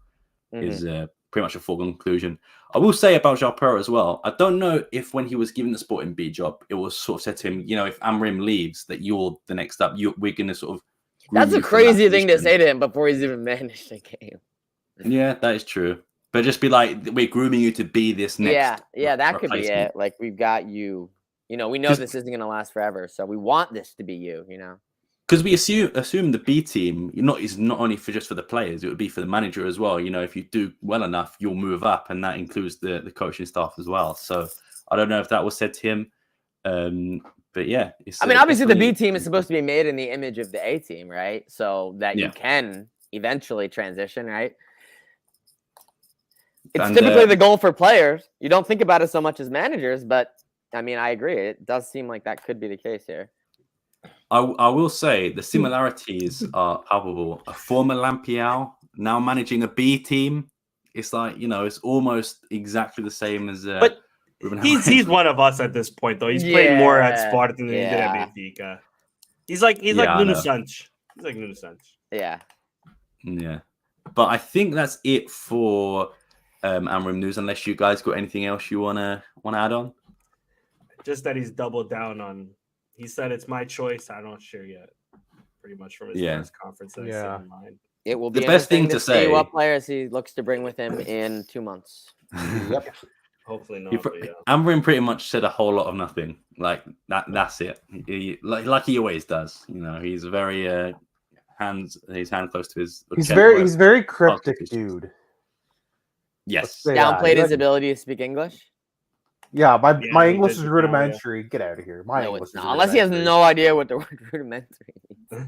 is pretty much a foregone conclusion. I will say about João Pedro as well. I don't know if when he was given the Sporting B job, it was sort of said to him, if Amorim leaves, that you're the next up. We're going to sort of. That's a crazy thing to say to him before he's even managed a game. Yeah, that is true. But just be like, we're grooming you to be this next. Yeah, that could be it. Like, we've got you. We know this isn't going to last forever, so we want this to be you. Because we assume the B team is not only for just for the players; it would be for the manager as well. If you do well enough, you'll move up, and that includes the coaching staff as well. So I don't know if that was said to him. But yeah, obviously the B team is supposed to be made in the image of the A team, right? So that you can eventually transition, right? It's typically the goal for players. You don't think about it so much as managers, but I agree. It does seem like that could be the case here. I will say the similarities are palpable. A former Lampião now managing a B team. It's like, it's almost exactly the same as but he's one of us at this point, though. He's played more at Sparta than he did at Benfica. He's like Nuno Santos. He's like Nuno Santos. Yeah. Yeah. But I think that's it for Amorim news, unless you guys got anything else you wanna add on. Just that he's doubled down on. He said it's my choice. I'm not sure yet. Pretty much from his press conference that I said in mind. It will be the best thing to see say. What players he looks to bring with him in 2 months. Yep. Hopefully not. Amorim pretty much said a whole lot of nothing. Like that. That's it. Like he always does. He's very his hand close to his. He's very cryptic, dude. Yes. Downplayed his ability to speak English. Yeah, my English is rudimentary. Get out of here. My English is unless he has no idea what the word rudimentary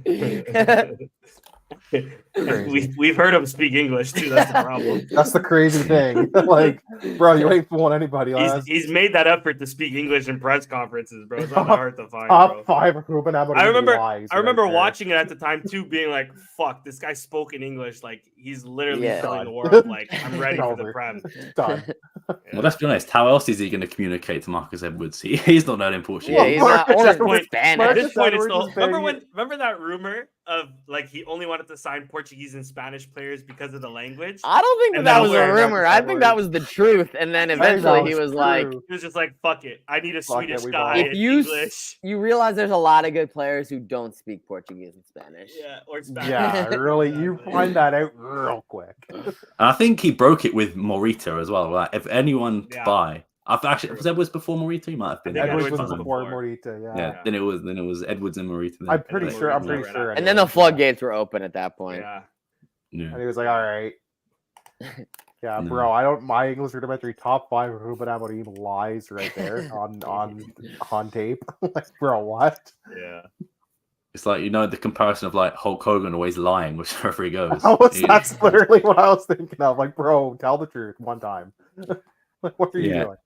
means. We've heard him speak English too. That's the problem. That's the crazy thing. Like, bro, you ain't fooling anybody. He's made that effort to speak English in press conferences, bro. It's not hard to find. Top 5 Ruben Amorim. I remember watching it at the time too, being like, "Fuck, this guy spoke in English. Like he's literally telling the world, like, I'm ready for the Prem." Done. Well, let's be honest. How else is he going to communicate to Marcus Edwards? He's not learning Portuguese. Yeah, he's not Marcus or Edwards- Spanish. At Marcus this point, it's Edwards still, is remember that rumor of like he only wanted to sign Portuguese and Spanish players because of the language? I don't think And that then was a where rumor. I think that was the truth. And then eventually he was like, He was just like, "Fuck it, I need a Fuck it, Swedish we guy bought in if you English." you realize there's a lot of good players who don't speak Portuguese and Spanish. Yeah, or Spanish. Yeah, really, you Exactly. find that out real quick. And I think he broke it with Morita as well. Like, if anyone to Yeah. buy, I've actually was Edwards before Morita. He might have been. I think Edwards Edwards was was before before. Morita, Yeah. yeah. Then it was Edwards and Morita. then. I'm pretty then sure. I'm Morita pretty right sure. after. And then the anyways, floodgates were open at that point. Yeah. Yeah. And he was like, "All right, yeah, No. bro. I don't. My English rudimentary top 5 Ruben Amorim lies right there on tape. Like, bro, what? Yeah. It's like, the comparison of like Hulk Hogan always lying wherever he goes. That's literally what I was thinking of. Like, bro, tell the truth one time. Like, what are you Yeah. doing?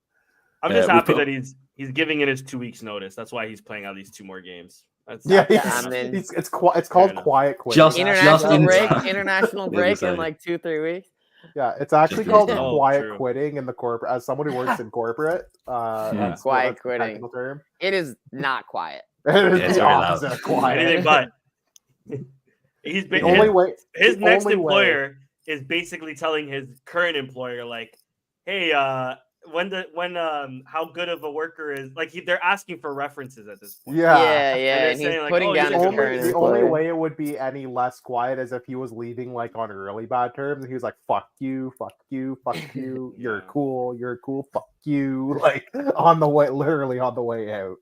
I'm just we happy put- that he's giving in his 2 weeks notice. That's why he's playing out these 2 more games. That's Yeah, I mean- it's called enough. quiet quitting. Just International in break, time. international Yeah, break so- in like 2-3 weeks. Yeah, it's actually Just called in time. quiet True. quitting in the corporate. As someone who works in corporate, that's Quiet the quitting. technical term. It is not quiet. It is Yeah, it's the very loud. opposite of quiet. Anything but. He's The been only way. his the next only way- employer is basically telling his current employer, like, "Hey, how good of a worker is like they're asking for references at this point." Yeah. Yeah, they're and he's saying, like, putting oh, down he's his a current The only employer. way it would be any less quiet is if he was leaving like on really bad terms. He was like, "Fuck you, fuck you, fuck you. You're Yeah. cool, you're cool. Fuck you." Like literally on the way out.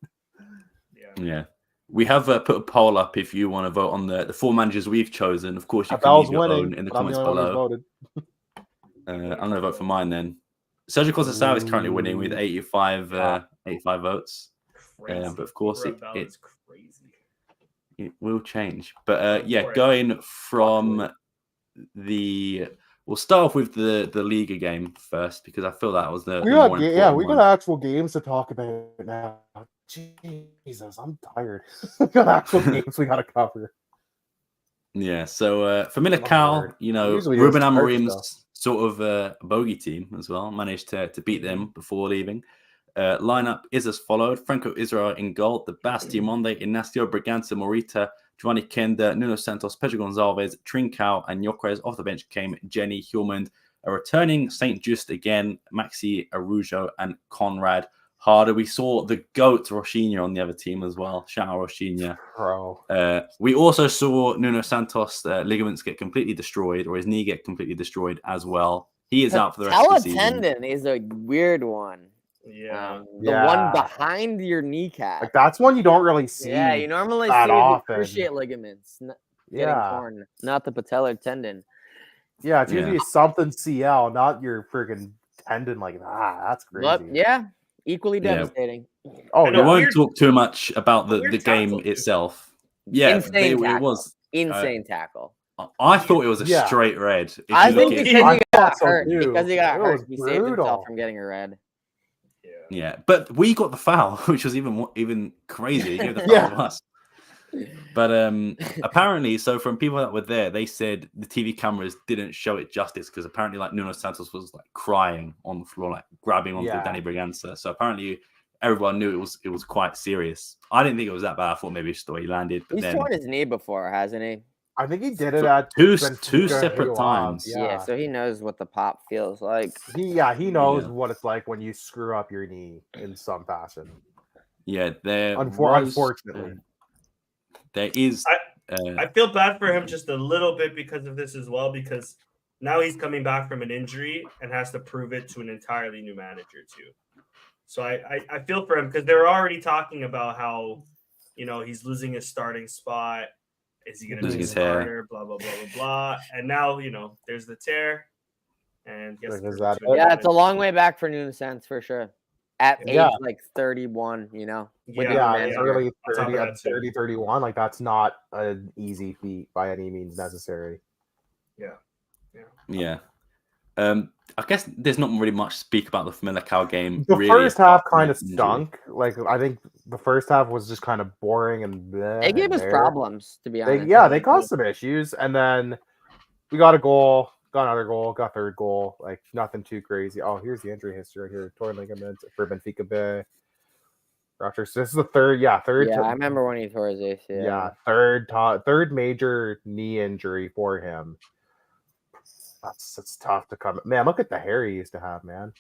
Yeah. Yeah. We have put a poll up if you want to vote on the 4 managers we've chosen. Of course, you can Abel's leave your winning. own in the but I'm the comments only one who below. voted. I'm going to vote for mine then. Sergio Costa is currently winning with 85 votes. Crazy. But of course, Rebel it is crazy. will change. But yeah, For it. going from we'll start off with the Liga game first because I feel that was the We more got important we one. got actual games to talk about now. Jesus, I'm tired. We got actual games we got to cover. Yeah, so Famalicão, Lord. Usually Ruben it's hard Amorim's sort of bogey team as well, managed to beat them before leaving. Lineup is as followed: Franco Israel in goal, the Basti Monde, Ignacio Braganza, Morita, Giovanni Kenda, Nuno Santos, Pedro Gonçalves, Trincao, and Yokres. Off the bench came Jenny Hulmand, a returning Saint Just again, Maxi Arujo, and Conrad Harder. We saw the GOAT Rochinha on the other team as well. Shout out Rochinha. Bro. We also saw Nuno Santos' ligaments get completely destroyed, or his knee get completely destroyed as well. He is out for the rest of the season. Tendon is a weird one. Yeah. The one behind your kneecap. Like that's one you don't really see. Yeah, you normally that see the often. cruciate ligaments getting Yeah. torn, not the patellar tendon. Yeah, it's Yeah. usually something CL, not your freaking tendon like that. That's crazy. But yeah, equally Yeah. devastating. Oh, And We a won't weird- talk too much about the weird game tackle, too. itself. Yeah, Insane it tackle. was. Insane tackle. I thought it was a Yeah. straight red. If I you think look at- because I he got thought so hurt. too. Because he got It hurt, was he saved brutal. himself from getting a red. Yeah. Yeah, but we got the foul, which was even crazier. He gave the foul Yeah. to us. But apparently, so from people that were there, they said the TV cameras didn't show it justice because apparently, like Nuno Santos was like crying on the floor, like grabbing onto Yeah. Danny Braganza. So apparently, everyone knew it was quite serious. I didn't think it was that bad. I thought maybe it's the way he landed, but He's then torn his knee before, hasn't he? I think he did it at two Benfica separate Rio times. Ave, Yeah. So he knows what the pop feels like. he knows Yeah. what it's like when you screw up your knee in some fashion. Yeah, there. Unfortunately. There is. I feel bad for him just a little bit because of this as well, because now he's coming back from an injury and has to prove it to an entirely new manager too. So I feel for him because they're already talking about how, he's losing his starting spot. Is he going to Losing be a his hair. starter? Blah, blah, blah, blah, blah. And now, there's the tear. And he has to Like, is prove that it to a it? Yeah, it's a manager. long way back for Nuno Santos for sure. At age Yeah. like 31, with Yeah, a new Yeah, manager. early On top of 30, that, at too. 30, 31. Like that's not an easy feat by any means necessary. Yeah. I guess there's not really much to speak about the Famalicão game. The really, first half apart from kind of that injury. stunk. Like I think the first half was just kind of boring and bleh They gave and us there. problems, to be honest. They caused some issues, and then we got a goal. got another goal, got third goal. Like nothing too crazy. Oh, here's the injury history right here. Torn ligament for Benfica Bay. Rupture. So this is the third. Yeah, third. Yeah, I remember when he tore his ACL. Yeah, third major knee injury for him. That's tough to come. Man, look at the hair he used to have, man.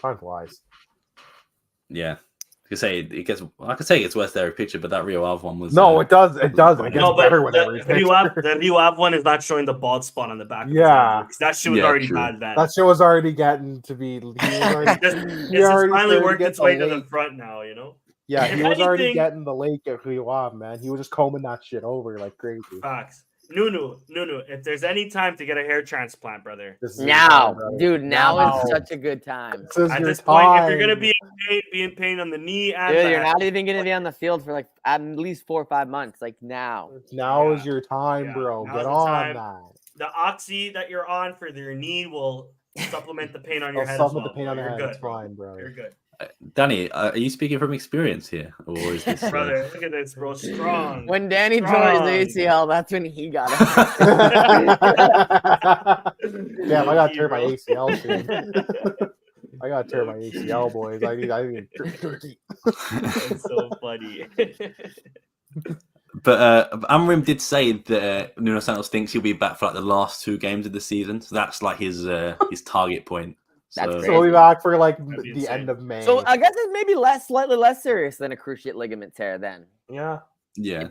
Time flies. Yeah. I could say it gets worse there every picture, but that Rio Ave one was It does. It does. It gets No, but better with every the picture. Rio Ave one is not showing the bald spot on the back. Yeah. Of his that shit was Yeah, already true. bad then. That shit was already getting to be. It's finally worked its way to the front now, you know. Yeah, If he was already anything- getting the lake at Rio Ave, man. He was just combing that shit over like crazy. Facts. Nunu. If there's any time to get a hair transplant, brother, This is your Now, time, brother. dude, now Now. is such a good time. This is at your this point, if you're gonna time. be in pain on the knee and Dude, the you're not even gonna be on the field for like at least 4 or 5 months. Like now. Now Yeah. is your time, Yeah. bro. Now's Get the on time. that. the oxy that you're on for your knee will supplement the pain on your I'll head. supplement as well, the pain on the bro. head. You're It's good, bro. fine, bro. You're good, Danny, are you speaking from experience here, or is this? brother. Look at this, bro. Strong. When Danny tore Strong. his ACL, that's when he got it. Damn, I gotta tear my Bro. ACL soon. I gotta tear my ACL, boys. I need turkey. That's so funny. But Amorim did say that Nuno Santos thinks he'll be back for like the last 2 games of the season, so that's like his target point. That's So, great. So we'll be back for like That'd be the insane. end of May. So I guess it's maybe slightly less serious than a cruciate ligament tear then. yeah. yeah.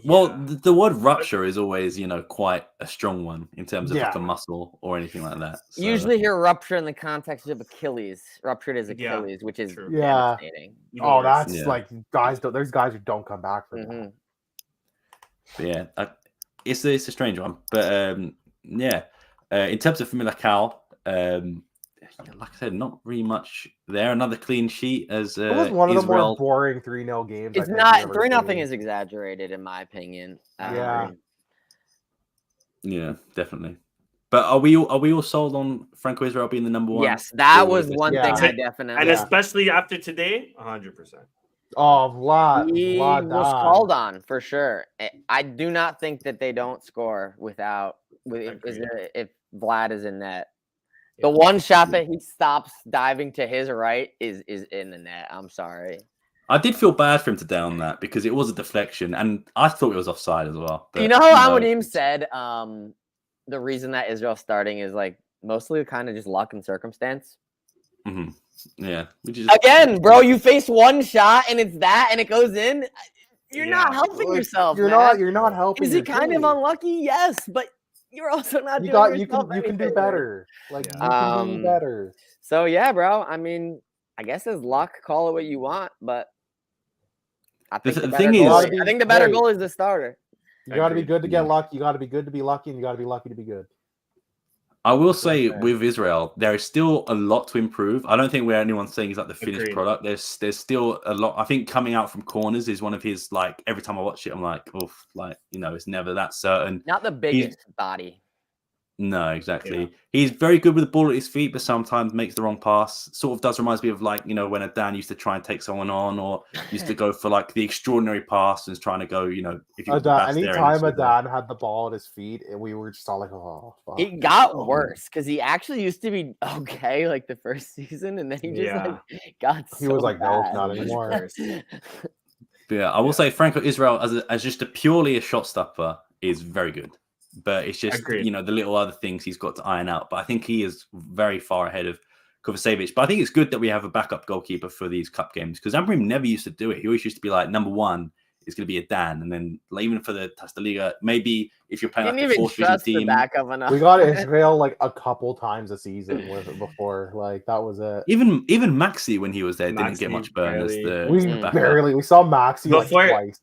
Well, Yeah. the word rupture is always, quite a strong one in terms of like Yeah. a muscle or anything like that. So, Usually hear rupture in the context of Achilles. Ruptured is Yeah, Achilles, which is true. Yeah. devastating. Even Oh, worse. that's Yeah. like there's guys who don't come back from that. Mhm. but yeah, it's a strange one. But in terms of Famalicão, like I said, not really much there. Another clean sheet as It was one of the more Israel. boring 3-0 games. It's not 3-0 is exaggerated in my opinion. Yeah. Yeah, definitely. But are we all sold on Franco Israel being the number one? Yes, that Or was is it- one Yeah. thing I And definitely. especially after today, 100%. Oh, Vlad. He Vlad was died. called on for sure. I do not think that they don't score if Vlad is in net. The one shot that he stops diving to his right is in the net. I'm sorry. I did feel bad for him to down that because it was a deflection, and I thought it was offside as well. You know how Amorim said the reason that Israel's starting is like mostly kind of just luck and circumstance. Mm-hmm. Yeah. Again, bro, you face one shot and it's that and it goes in. You're not Yeah. helping Like, yourself. You're man. not helping. Is it your kind of team. unlucky? Yes, but you're also not You doing you yourself can any do favor. better. Like Yeah. you can do better. So yeah, bro. I mean, I guess it's luck. Call it what you want, but I think The the thing better goal- is- I think the better Hey. goal is the starter. You got to be Agreed. good to get Yeah. lucky. You got to be good to be lucky, and you got to be lucky to be good. I will say fair. with Israel, there is still a lot to improve. I don't think we're anyone saying he's like the finished Agreed. product. There's still a lot. I think coming out from corners is one of his like. Every time I watch it, I'm like, oof, like it's never that certain. Not the biggest body. No, exactly. Yeah. He's very good with the ball at his feet, but sometimes makes the wrong pass. Sort of does remind me of like, when Dan used to try and take someone on or used to go for like the extraordinary pass and trying to go, if you got the best there and Anytime it's- Adan had the ball at his feet, and we were just all like, "Oh, fuck." It got worse because he actually used to be okay like the first season, and then he just Yeah. like got He so was like, "Nope, bad. not anymore." But yeah, I will say Franco Israel as just purely a shot stopper is very good. But it's just, Agreed. the little other things he's got to iron out. But I think he is very far ahead of Kovacevic. But I think it's good that we have a backup goalkeeper for these cup games because Amorim never used to do it. He always used to be like, number one is going to be a Dan. And then like, even for the Taça da Liga, maybe if you're playing Didn't like a even fourth division trust the team. backup enough. We got Israel like a couple times a season with it before. Like that was it. Even Maxi when he was there didn't get Maxi much burn as barely- the We backup. we saw Maxi like Before- twice.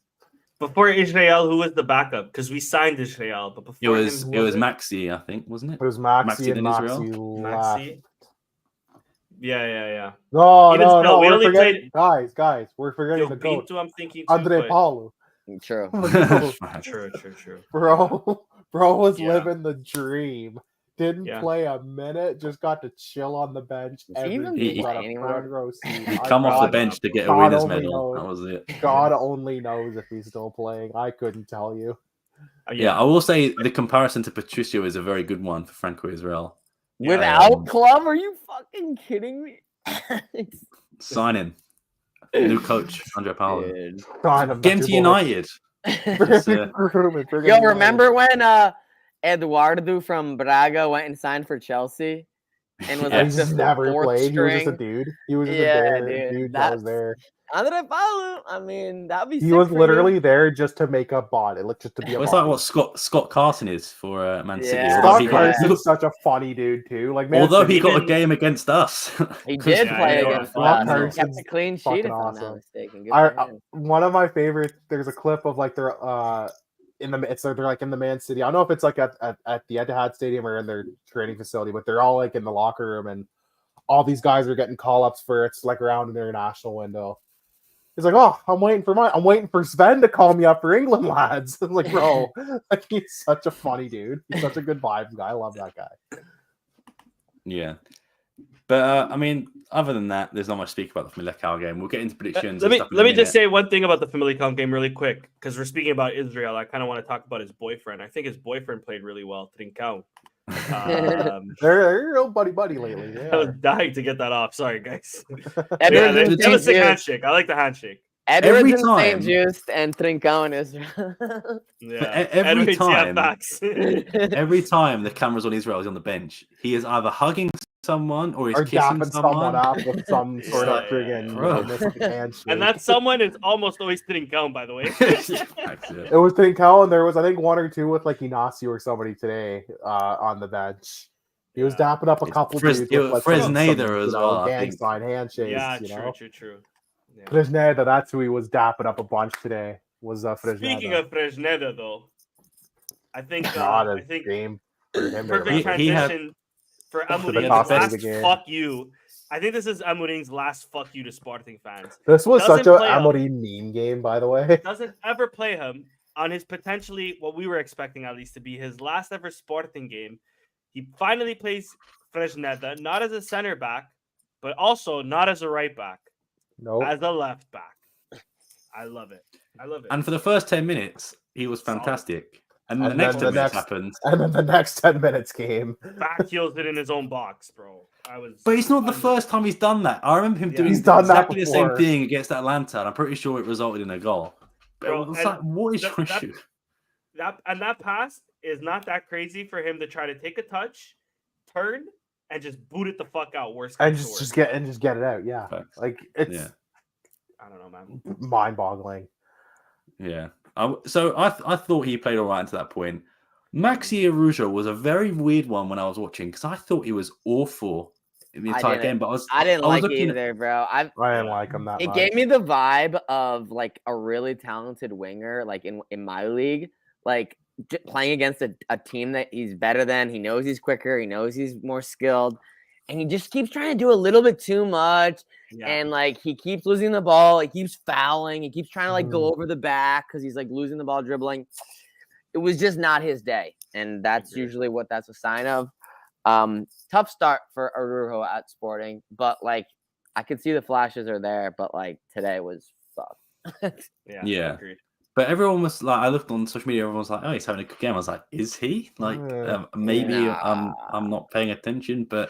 Before Israel, who was the backup? Because we signed Israel, but before It was him, it who was Maxi, I think, wasn't it? It was Maxi Maxi and then Israel? Maxi left. Maxi. Yeah. No, Even no, still, no. we We're only forgetting, guys. We're forgetting Yo, the coach, Pinto, I'm thinking too, Andre but- Paulo. True. True. Bro was Yeah. living the dream. Didn't Yeah. play a minute. Just got to chill on the bench. Does he even Every play week got a anymore? front row seat. He I- come off the God- bench to get a God winner's only medal. knows. That was it. God only knows if he's still playing. I couldn't tell you. Yeah, I will say the comparison to Patricio is a very good one for Franco Israel. Without club? Are you fucking kidding me? Signing. New coach, Andre Paulo. Get him to United. Yo, remember when Eduardo from Braga went and signed for Chelsea? And was like just never played. He was just a dude. He was just a dude that was there. Andre Paulo, I mean, that'd be. He was literally there just to make a body. Look, just to be a. It's like what Scott Carson is for Man City. Scott Carson's such a funny dude too. Like, Man although City, he got a game against us, he did play against us. He kept a clean sheet, if awesome. I'm not mistaken. One of my favorites. There's a clip of like they're they're like in the Man City. I don't know if it's like at the Etihad Stadium or in their training facility, but they're all like in the locker room, and all these guys are getting call ups for it's like around the international window. He's like, oh, I'm waiting for Sven to call me up for England, lads. I'm like, bro, like, he's such a funny dude. He's such a good vibes guy. I love that guy. Yeah. But I mean, other than that, there's not much to speak about the Famalicão game. We'll get into predictions. Let me just say one thing about the Famalicão game really quick, because we're speaking about Israel. I kind of want to talk about his boyfriend. I think his boyfriend played really well, Trincão. They're real buddy lately. Yeah. I was dying to get that off. Sorry, guys. That was a handshake. I like the handshake. Every Edwards time. St. Just and Trincão in Israel. Yeah. Every time the camera's on Israel, he's on the bench. He is either hugging someone or he's kissing someone up with some sort of friggin' handshake. And that someone is almost always Trincão, by the way. It was Trincão, and there was I think one or two with like Ignacio or somebody today on the bench. He was dapping up a couple dudes with like Fresneda as well. Gang sign handshakes. Yeah, true. Yeah. Fresneda, that's who he was dapping up a bunch today. Was Fresneda. Speaking of Fresneda, though, I think game perfect transition for Amorim's last fuck you. I think this is Amorim's last fuck you to Sporting fans. This was such a Amorim meme game, by the way. Doesn't ever play him on his potentially what we were expecting at least to be his last ever Sporting game. He finally plays Fresneda, not as a center back, but also not as a right back. No, as a left back. I love it. And for the first 10 minutes, he was fantastic. And then the next 10 minutes happened. And then the next 10 minutes came. Back heels it in his own box, bro. But it's not the first time he's done that. I remember him doing exactly the same thing against Atlanta, and I'm pretty sure it resulted in a goal. Bro, it was like, what is your issue? That pass is not that crazy for him to try to take a touch, turn, and just boot it the fuck out. And just get it out. Yeah, like it's. Yeah. I don't know, man. Mind-boggling. Yeah. So I thought he played all right until that point. Maxi Arujo was a very weird one when I was watching because I thought he was awful in the entire game. But I didn't like it either, bro. I didn't like him that much. It gave me the vibe of like a really talented winger, like in my league, like playing against a team that he's better than. He knows he's quicker. He knows he's more skilled. And he just keeps trying to do a little bit too much. Yeah. And like he keeps losing the ball. He keeps fouling. He keeps trying to like go over the back because he's like losing the ball dribbling. It was just not his day. And that's usually what that's a sign of. Tough start for Arujo at Sporting. But like I could see the flashes are there. But like today was fucked. Yeah. Agreed. But everyone was like, I looked on social media, everyone was like, oh, he's having a good game. I was like, is he? Like, maybe I'm not paying attention, but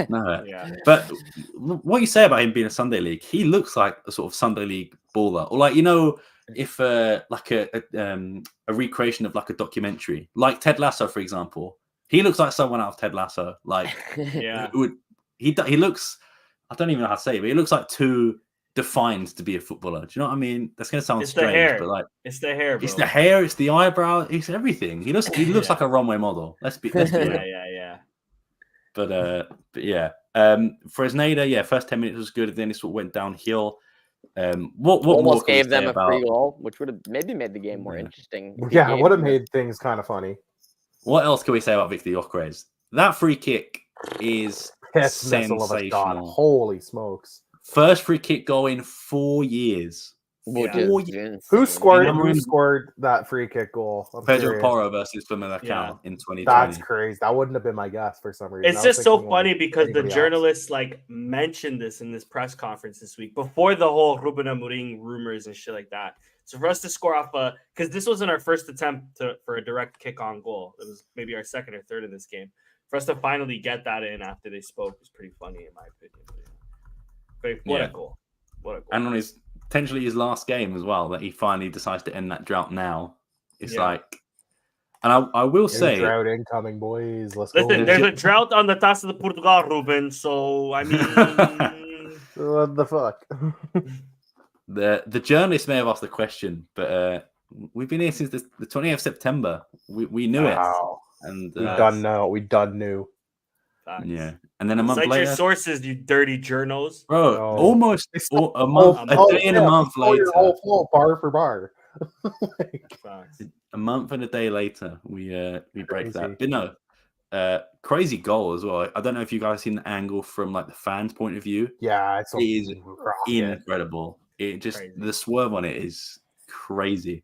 no. Yeah. But what you say about him being a Sunday League, he looks like a sort of Sunday League baller. Or like, you know, if like a recreation of like a documentary, like Ted Lasso, for example, he looks like someone out of Ted Lasso. Like, he looks, I don't even know how to say it, but he looks like too defined to be a footballer. Do you know what I mean? That's gonna sound strange, but like it's the hair, bro. It's the hair, it's the eyebrow, it's everything. He looks like a runway model. Let's be yeah. But yeah. Fresneda, first 10 minutes was good, then it sort of went downhill. What almost gave them a free goal, which would have maybe made the game more interesting. Yeah, would have made things kind of funny. What else can we say about Victor Gyökeres? That free kick is sensational. Holy smokes. First free kick goal in 4 years. Who scored that free kick goal? Pedro Porro versus Famalicão in 2020. That's crazy. That wouldn't have been my guess for some reason. It's just so funny because the journalists like mentioned this in this press conference this week before the whole Ruben Amorim rumors and shit like that. So for us to score off because this wasn't our first attempt for a direct kick on goal. It was maybe our second or third in this game. For us to finally get that in after they spoke was pretty funny in my opinion. But what a goal! What a goal! And on potentially his last game as well, that he finally decides to end that drought now. It's like, and I will say, drought incoming, boys. Let's listen, go. there's a drought on the Taça de Portugal, Ruben. So I mean, what the fuck? The journalist may have asked the question, but we've been here since the 20th of September. We knew it, and we done knew. Facts. Yeah, and then a month Cite later, your sources, you dirty journos, bro. No. Almost a month, a day and a month later, whole flow, bar for bar. A month and a day later, we break Crazy. that. But no, crazy goal as well. I don't know if you guys seen the angle from like the fans' point of view. Yeah, it's It is incredible. It just Crazy. the swerve on it is crazy.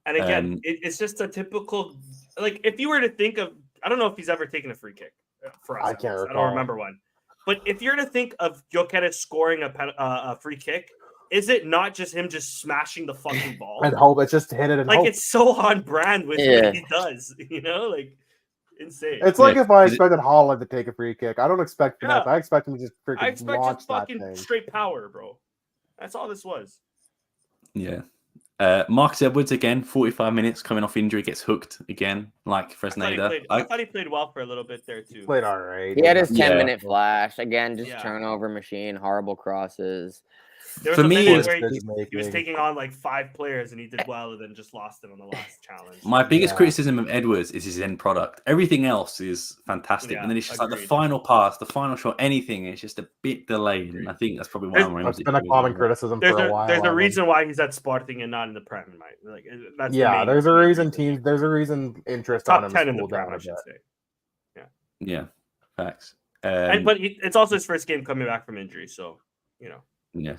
and again, it's just a typical like if you were to think of, I don't know if he's ever taken a free kick for us. I can't I recall. don't remember one. But if you're to think of Gyökeres scoring a free kick, is it not just him just smashing the fucking ball? And hope it's just hit it and like hope. it's so on brand with what he does, like insane. It's like if I expected Haaland to take a free kick. I don't expect finesse. Yeah. I expect him to just freaking I expect launch just that fucking thing. straight power, bro. That's all this was. Yeah. Marcus Edwards again, 45 minutes coming off injury, gets hooked again, like Fresneda. I thought he played well for a little bit there too. Played all right. He had his Yeah. 10-minute flash. Again, just Yeah. turnover machine, horrible crosses. There was For a me, minute where it's- he was taking on like 5 players and he did well and then just lost him on the last challenge. My biggest Yeah. criticism of Edwards is his end product. Everything else is fantastic, Yeah, and then it's just like the agreed. final pass, the final shot, anything. It's just a bit delayed, and I think that's probably why I'm. That's been a common criticism There's for a while. There's a reason why he's at Sporting and not in the Prem, right? Like that's There's a reason There's a reason interest top on him 10 in the cooled Prem, down I a should bit. say. Yeah, facts. But it's also his first game coming back from injury, so yeah,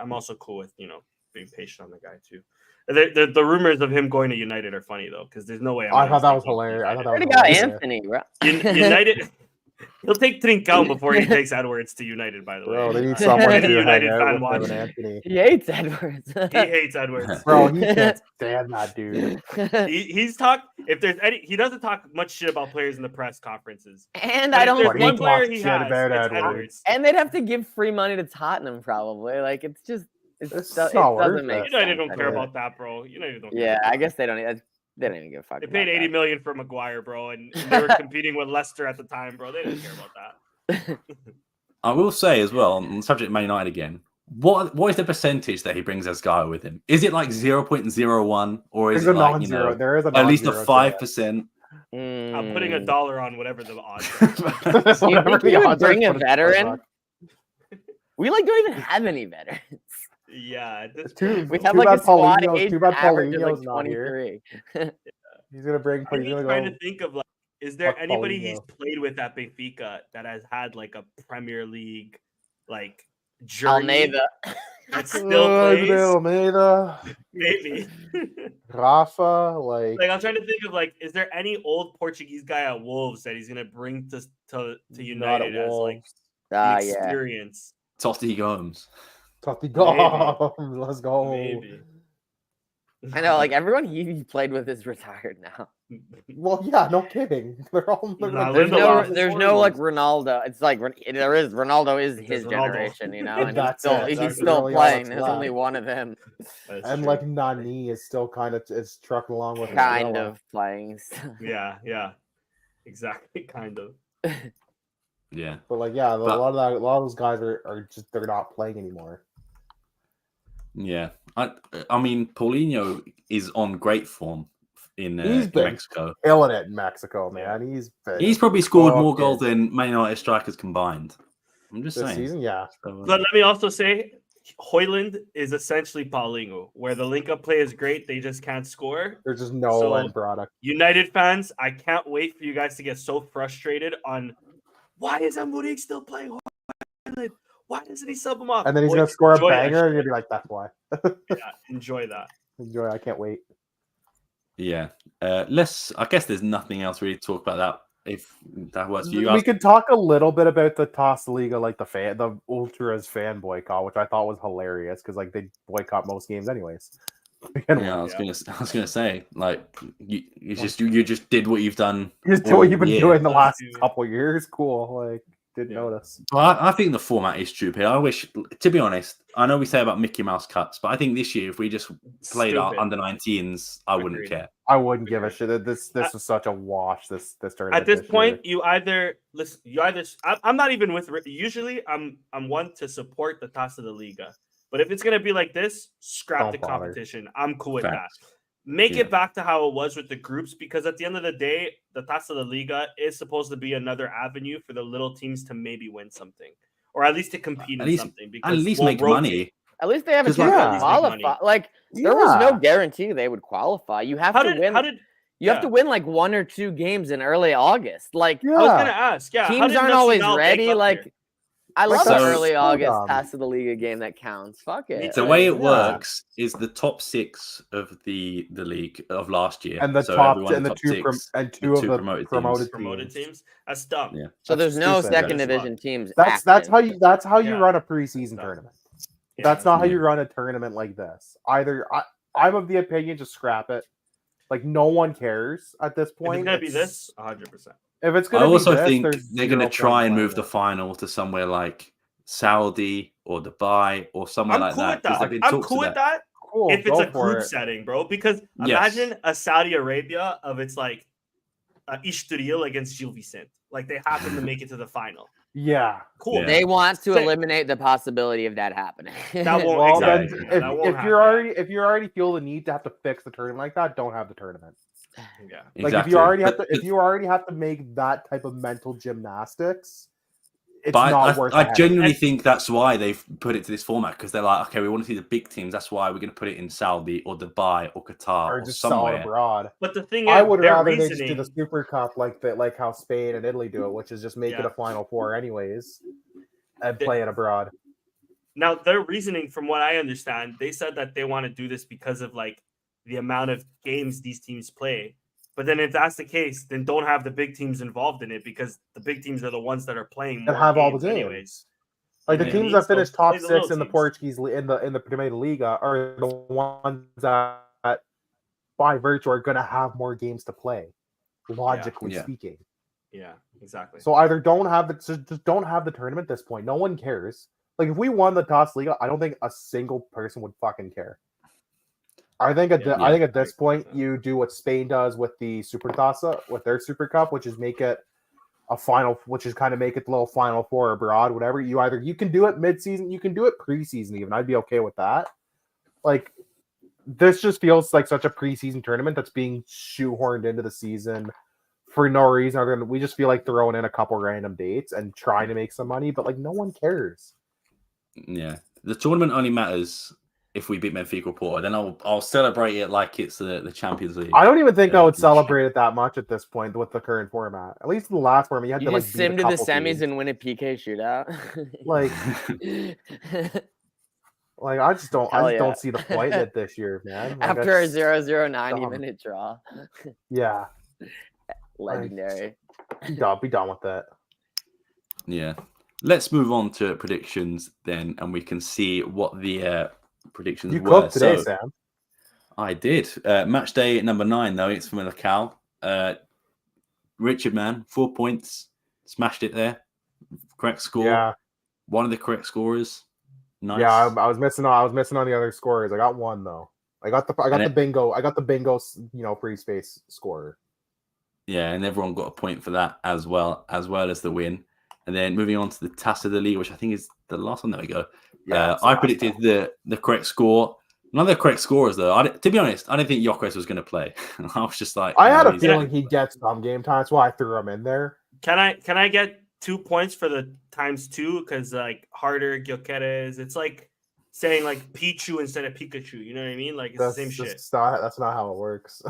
I'm also cool with being patient on the guy too. The rumors of him going to United are funny though, because there's no way. I thought that was hilarious. I thought that Already was got hilarious. Anthony, bro. United. He'll take Trincão before he takes Edwards to United. By the way, Bro, they need someone to Any hang United out fan with watching. Ruben Anthony. He hates Edwards. He hates Edwards. Bro, he can't stand that dude. He's talked. If there's any, he doesn't talk much shit about players in the press conferences. And But I if don't there's But one he player talks he shit has, about it's Edwards. Edwards. And they'd have to give free money to Tottenham, probably. Like it's just it It's doesn't not worth make it. United sense. don't care about that, bro. United don't. Yeah, care. I guess they don't. They don't even give a fuck. They about paid that. 80 million for Maguire, bro, and they were competing with Leicester at the time, bro. They didn't care about that. I will say as well on the subject of Man United again. What is the percentage that he brings Esgaio with him? Is it like 0.01 or is There's it a like non-zero. There is a at least a non-zero to that. 5%? I'm putting $1 on whatever the odds are. Do you think the you would odds are, bring a put it- veteran? We don't even have any veterans. Yeah, at this Too- point, We Too have like a bad squad Paulinho's- age too bad average of Paulinho's like not here. 23. He's gonna bring. I'm He's just gonna trying go. to think of like, is there Fuck anybody Paulinho. he's played with at Benfica that has had like a Premier League like journey Almeida. that still plays? Almeida, Maybe. Rafa, like Like I'm trying to think of like, is there any old Portuguese guy at Wolves that he's gonna bring to not United at as like the Yeah. experience? Totti Gomes. Totti go. Let's go. Maybe. I know, like everyone he played with is retired now. Well, yeah, no kidding. They're all. They're Nah, they're Lindelof. There's no like Ronaldo. It's like there is Ronaldo is his Ronaldo. generation, you know, and That's he's it. That's still really all playing. that's There's left. only one of him That's And true. like Nani is still kind of is trucking along with kind Noah. of playing. yeah, exactly, kind of. Yeah. But like, yeah, But- a lot of those guys are just they're not playing anymore. Yeah. I mean, Paulinho is on great form in He's been- Mexico. Killing it in Mexico, man. He's probably scored more fucking- goals than Man United strikers combined. I'm just this saying. season. Yeah, So, But let me also say, Højlund is essentially Paulinho, where the link-up play is great, they just can't score. there's just no So- end product. United fans, I can't wait for you guys to get so frustrated on why is Amorim still playing Højlund? Why doesn't he sub him off? And then he's Boys, gonna score a enjoy that banger, and shit. you'll be like, "That's why." Yeah, enjoy that. Enjoy. I can't wait. yeah. I guess there's nothing else really to talk about that. If that works for you We guys. could talk a little bit about the Taça da Liga, like the Ultras fan boycott, which I thought was hilarious because like they boycott most games anyways. Yeah, I was gonna say, like, you just did what you've done. You just do what you've been all year. doing the last couple years. Cool. Like, didn't notice. Well, I think the format is stupid. I wish, to be honest, I know we say about Mickey Mouse cuts, but I think this year, if we just played our under 19s, I wouldn't care. I wouldn't give a shit. This was such a wash. This tournament. At this point, year. I'm not even with. Usually, I'm one to support the Taça da Liga, but if it's gonna be like this, scrap the competition. I'm cool with that. Make it back to how it was with the groups, because at the end of the day, the Taça da Liga is supposed to be another avenue for the little teams to maybe win something, or at least to compete in something. Because at least make money. At least they have a chance to qualify. Like, there was no guarantee they would qualify. You have to win. You have to win like 1 or 2 games in early August. Like, I was gonna ask. Yeah, teams aren't always ready. Like, I love the early August Taça da Liga game that counts. Fuck it. The way it works is the top 6 of the league of last year, and the top and the two of the promoted teams. That's dumb. Yeah. So there's no second division teams. That's how you run a preseason tournament. Yeah. That's not how you run a tournament like this. Either I'm of the opinion, just scrap it. Like, no one cares at this point. If it's gonna be this, 100%. If it's gonna I also be this, think they're gonna try and move the final to somewhere like Saudi or Dubai or somewhere like that. I'm cool with that. Cool, if it's a group setting, bro. Because imagine a Saudi Arabia of its like Estoril against Gil Vicente. Like, they happen to make it to the final. Yeah, cool. Yeah. They want to eliminate the possibility of that happening. That won't. Then if you already feel the need to have to fix the tournament like that, don't have the tournament. Yeah, like if you already have to make that type of mental gymnastics, it's not worth it. I genuinely think that's why they've put it to this format, because they're like, okay, we want to see the big teams. That's why we're going to put it in Saudi or Dubai or Qatar or just somewhere abroad. But the thing is, I would rather they just do the Super Cup like how Spain and Italy do it, which is just make it a Final Four anyways and play it abroad. Now, their reasoning, from what I understand, they said that they want to do this because of like the amount of games these teams play. But then if that's the case, then don't have the big teams involved in it, because the big teams are the ones that are playing more have all the games. Anyways. Like the teams that finish top 6 in the Portuguese in the Primeira Liga are the ones that by virtue are going to have more games to play, logically speaking. Yeah, exactly. So either just don't have the tournament at this point. No one cares. Like, if we won the Taça Liga, I don't think a single person would fucking care. I think at this point you do what Spain does with the Super Taça, with their Super Cup, which is make it a final, which is kind of make it the little Final Four abroad, whatever. You can do it mid-season, you can do it preseason even. I'd be okay with that. Like, this just feels like such a preseason tournament that's being shoehorned into the season for no reason other than we just feel like throwing in a couple random dates and trying to make some money, but like no one cares. Yeah, the tournament only matters if we beat Benfica or Porto. Then I'll celebrate it like it's the Champions League. I don't even think I would celebrate it that much at this point with the current format. At least in the last format, you had to like sim to the semis and win a PK shootout. Like I just don't see the point in it this year, man. Like, after a 0-0 90-minute draw. Yeah. Legendary. Be done with that. Yeah. Let's move on to predictions then, and we can see what the predictions were. You cooked today, Sam. I did. Match day number 9, though. It's Famalicão. Richard, man, 4 points. Smashed it there. Correct score. Yeah. One of the correct scorers. Nice. Yeah, I was missing on the other scorers. I got one though. I got the bingo. I got the bingo. Free space scorer. Yeah, and everyone got a point for that as well as the win. And then moving on to the Taça da Liga, which I think is the last one. There we go. Yeah, I predicted the correct score. None of the correct scorers, though. To be honest, I didn't think Jokres was going to play. I was just like, I had a feeling he'd get some game time. That's why I threw him in there. Can I get 2 points for the ×2? Because like harder Gyökeres, it's like saying like Pichu instead of Pikachu. You know what I mean? Like it's the same shit. That's not how it works.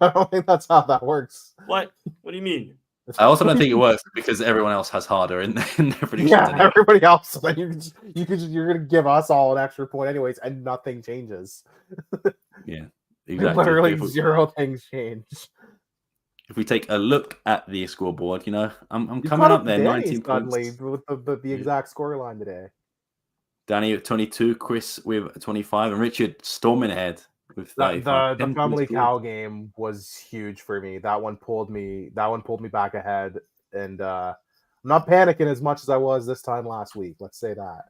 I don't think that's how that works. What do you mean? I also don't think it works because everyone else has harder in their predictions. Yeah, anyway. Everybody else. Then you're gonna give us all an extra point anyways, and nothing changes. Yeah, exactly. Literally zero things change. If we take a look at the scoreboard, I'm coming up there 19 points with the exact scoreline today. Danny at 22, Chris with 25, and Richard storming ahead with 35. The Famalicão game was huge for me. That one pulled me back ahead, and I'm not panicking as much as I was this time last week. Let's say that.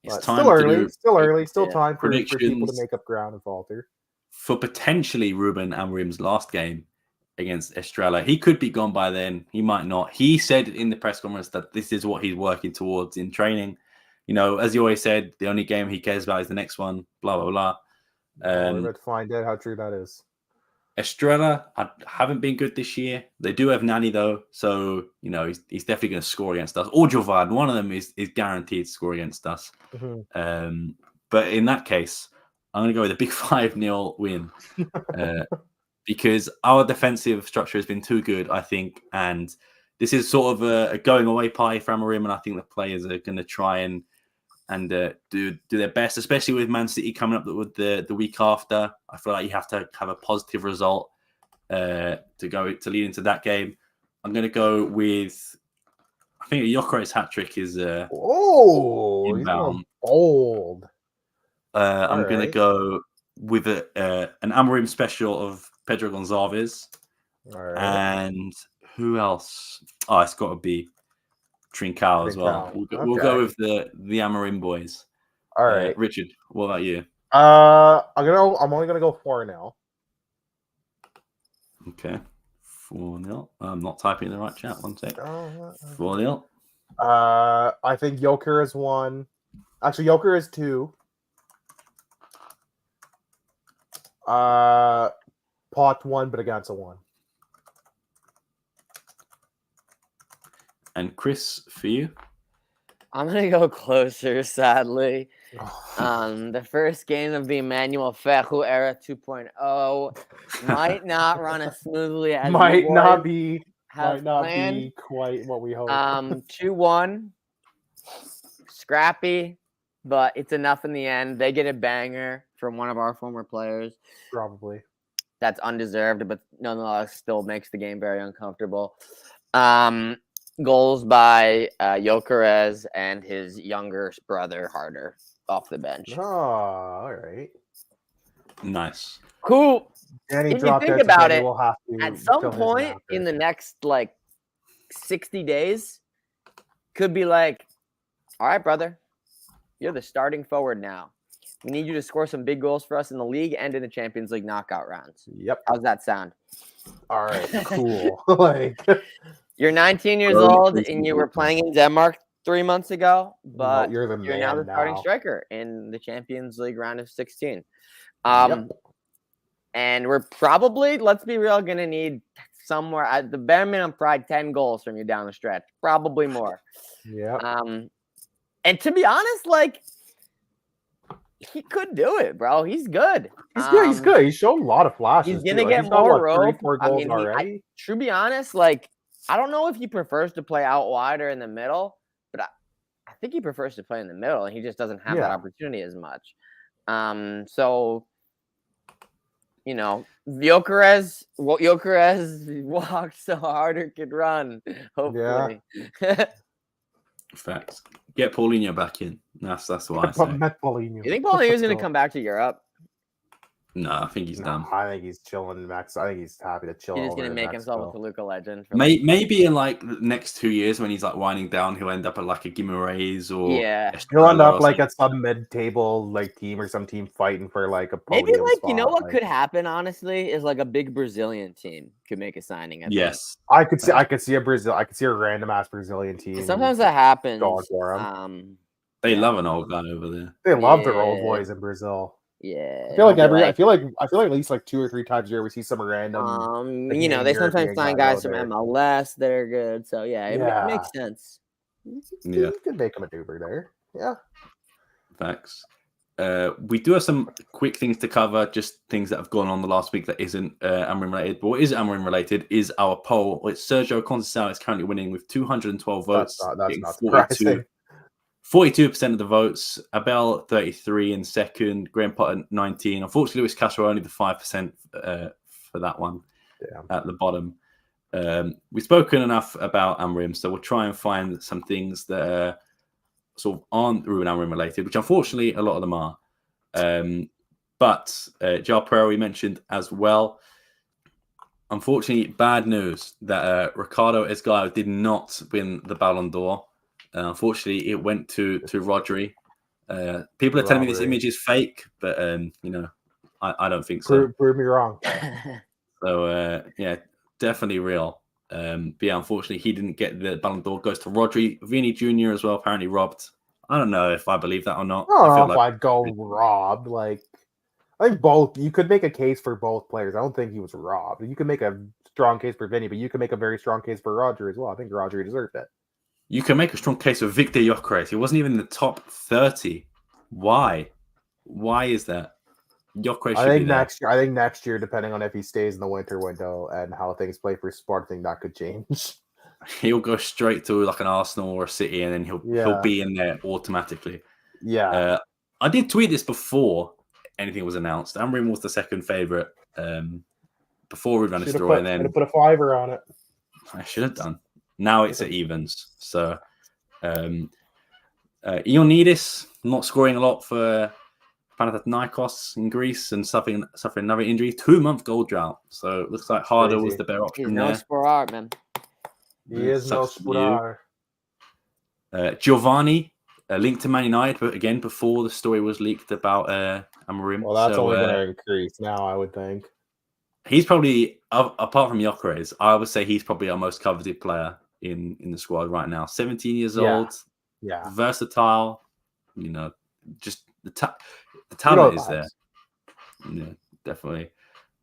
It's But time still to early, do time for people to predictions make up ground and falter. for potentially Ruben Amorim's last game against Estrella. He could be gone by then. He might not. He said in the press conference that this is what he's working towards in training. You know, as he always said, the only game he cares about is the next one, blah, blah, blah. We're about to find out how true that is. Estrella haven't been good this year. They do have Nani, though. So, you know, he's definitely going to score against us. Or Jovad, one of them is guaranteed to score against us. Mm-hmm. But in that case, I'm going to go with a big 5-0 win. Because our defensive structure has been too good, I think. And this is sort of a going away party for Amorim. And I think the players are going to try and do their best, especially with Man City coming up with the week after. I feel like you have to have a positive result to lead into that game. I'm going to go with, I think Gyökeres hat trick is He's inbound. going bold. I'm going to go with an Amorim special of Pedro Gonçalves. All right. And who else? Oh, it's got to be Trincao as well. We'll go with the Amorim boys. All right. Richard, what about you? I'm only gonna go 4-0. Okay. 4-0. I'm not typing in the right chat. One sec. 4-0. I think Joker is 1. Actually, Joker is 2. Pot 1, but against a 1. And Chris, for you? I'm gonna go closer, sadly. The first game of the Emmanuel Ferro era 2.0 might not run as smoothly as might not be planned. Quite what we hope. 2-1, scrappy, but it's enough in the end. They get a banger from one of our former players. Probably. That's undeserved, but nonetheless still makes the game very uncomfortable. Goals by Gyökeres and his younger brother, Harder, off the bench. Oh, all right. Nice. Cool. Danny If you think about it, at some point in the next, 60 days, could be like, all right, brother, you're the starting forward now. We need you to score some big goals for us in the league and in the Champions League knockout rounds. Yep. How's that sound? All right, cool. You're 19 years old and you were playing in Denmark 3 months ago, but you're now the starting striker in the Champions League round of 16. And we're probably, let's be real, going to need somewhere at the bare minimum, probably 10 goals from you down the stretch, probably more. Yeah. And to be honest, he could do it, bro. He's good. He's good. He's shown a lot of flashes. He's gonna get more rope. 4 goals already. To be honest, I don't know if he prefers to play out wide or in the middle, but I think he prefers to play in the middle, and he just doesn't have that opportunity as much. So, Gyökeres walked so Harder could run. Hopefully. Yeah. Facts. Get Paulinho back in. That's what I say. Paulinho. You think Paulinho's going to come back to Europe? No, I think he's done. I think he's chilling in Mexico. I think he's happy to chill. He's just going to make himself a Toluca legend. Maybe in the next 2 years when he's winding down, he'll end up at a Guimaraes or he'll end up at some mid-table team or some team fighting for a podium maybe spot. You know what could happen honestly is a big Brazilian team could make a signing. Yes, I could see a random ass Brazilian team. Sometimes that happens. They love an old guy over there. They love their old boys in Brazil. Yeah, I feel like at least 2 or 3 times a year we see some random. They sometimes sign guys from MLS that are good. So it makes sense. You could make him a duper there. Yeah. Facts. We do have some quick things to cover, just things that have gone on the last week that isn't Amorim related. But what is Amorim related is our poll. It's Sergio Conceição is currently winning with 212 votes. That's not surprising. 42% of the votes. Abel 33 in second. Graham Potter 19. Unfortunately, Luis Castro only the 5% for that one at the bottom. We've spoken enough about Amorim, so we'll try and find some things that are sort of aren't Ruben Amorim related, which unfortunately a lot of them are. But Joao Pereira we mentioned as well. Unfortunately, bad news that Ricardo Esgaio did not win the Ballon d'Or. Unfortunately, it went to Rodri. People are telling me this image is fake, but I don't think so. Prove me wrong. So definitely real. But yeah, unfortunately, he didn't get the Ballon d'Or. Goes to Rodri. Vini Jr. as well, apparently robbed. I don't know if I believe that or not. I don't know if I'd go robbed. Like, I think both. You could make a case for both players. I don't think he was robbed. You could make a strong case for Vinny, but you could make a very strong case for Rodri as well. I think Rodri deserved it. You can make a strong case for Victor Gyökeres. He wasn't even in the top 30. Why? Why is that? Gyökeres should be there. I think next year, depending on if he stays in the winter window and how things play for Sporting, that could change. He'll go straight to like an Arsenal or a City, and then he'll be in there automatically. Yeah. I did tweet this before anything was announced. Amorim was the second favourite before we ran a story, and then put a $5 on it. I should have done. Now it's at evens. So Ioannidis not scoring a lot for Panathinaikos in Greece and suffering another injury. 2-month goal drought. So it looks like Harder was the better option. He's no Sporar, man. He is no Sporar. Giovanni linked to Man United, but again, before the story was leaked about Amorim. Well, that's only going to increase now, I would think. He's probably, apart from Gyökeres, I would say he's probably our most coveted player in the squad right now. 17 years old, versatile, just the talent is there. Yeah, definitely.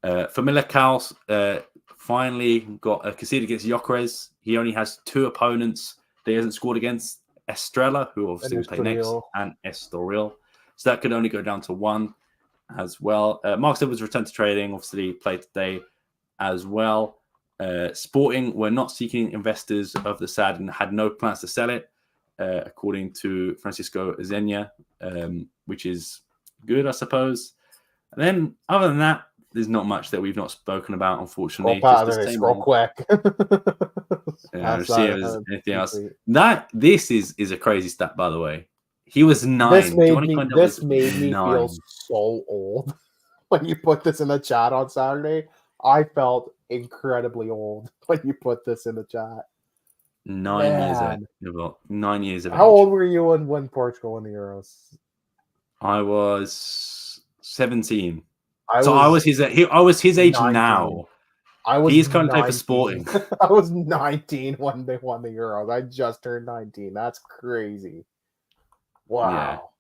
Famalicão finally got conceded against Gyökeres. He only has 2 opponents that he hasn't scored against: Estrella, who obviously will play next, and Estoril. So that could only go down to 1 as well. Mark Silva's returned to trading, obviously played today as well. Sporting were not seeking investors of the SAD and had no plans to sell it, according to Francisco Zenia, which is good, I suppose. And then, other than that, there's not much that we've not spoken about, unfortunately. Real quick. See if there's anything else. This is a crazy stat, by the way. He was 9. This made me feel so old when you put this in the chat on Saturday. I felt incredibly old when you put this in the chat. 9 years old. 9 years of age. How old were you when Portugal won the Euros? I was 17. I was his age 19. now. He's currently playing for Sporting. I was 19 when they won the Euros. I just turned 19. That's crazy. Wow.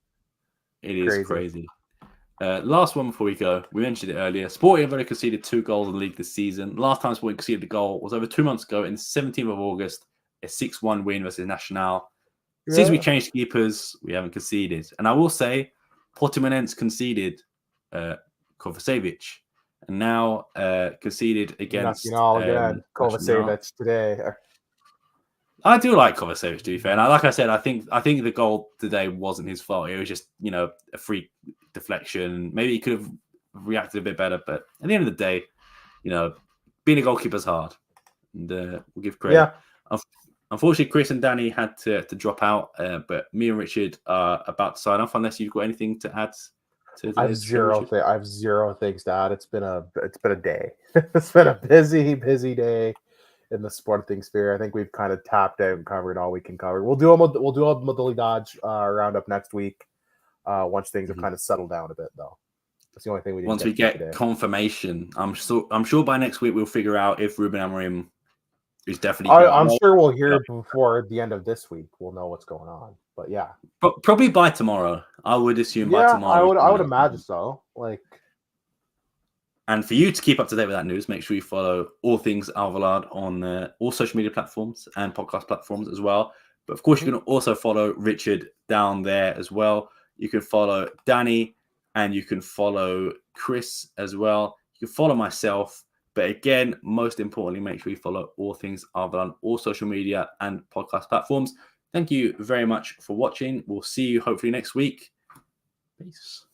Yeah, it is crazy. Last one before we go. We mentioned it earlier. Sporting have only conceded 2 goals in the league this season. Last time Sporting conceded a goal was over 2 months ago in the 17th of August. A 6-1 win versus Nacional. Since we changed keepers, we haven't conceded. And I will say, Portimonense conceded Kovacevic. And now conceded against Nacional again. Kovacevic today. I do like Kovacevic, to be fair. And like I said, I think the goal today wasn't his fault. It was just, a free deflection. Maybe he could have reacted a bit better. But at the end of the day, being a goalkeeper is hard. And we'll give credit. Yeah. Unfortunately, Chris and Danny had to drop out. But me and Richard are about to sign off, unless you've got anything to add. I have zero things to add. It's been a day. It's been a busy day in the Sporting sphere. I think we've kind of tapped out and covered all we can cover. We'll do a Modalidade roundup next week once things have kind of settled down a bit, though. That's the only thing we didn't once we get today. Confirmation. I'm sure by next week we'll figure out if Ruben Amorim is definitely. I'm sure we'll hear before the end of this week. We'll know what's going on. But yeah, probably by tomorrow. I would assume by tomorrow. I would imagine so. And for you to keep up to date with that news, make sure you follow all things Alvalade on all social media platforms and podcast platforms as well. But of course, you can also follow Richard down there as well. You can follow Danny and you can follow Chris as well. You can follow myself. But again, most importantly, make sure you follow all things Alvalade on all social media and podcast platforms. Thank you very much for watching. We'll see you hopefully next week. Peace.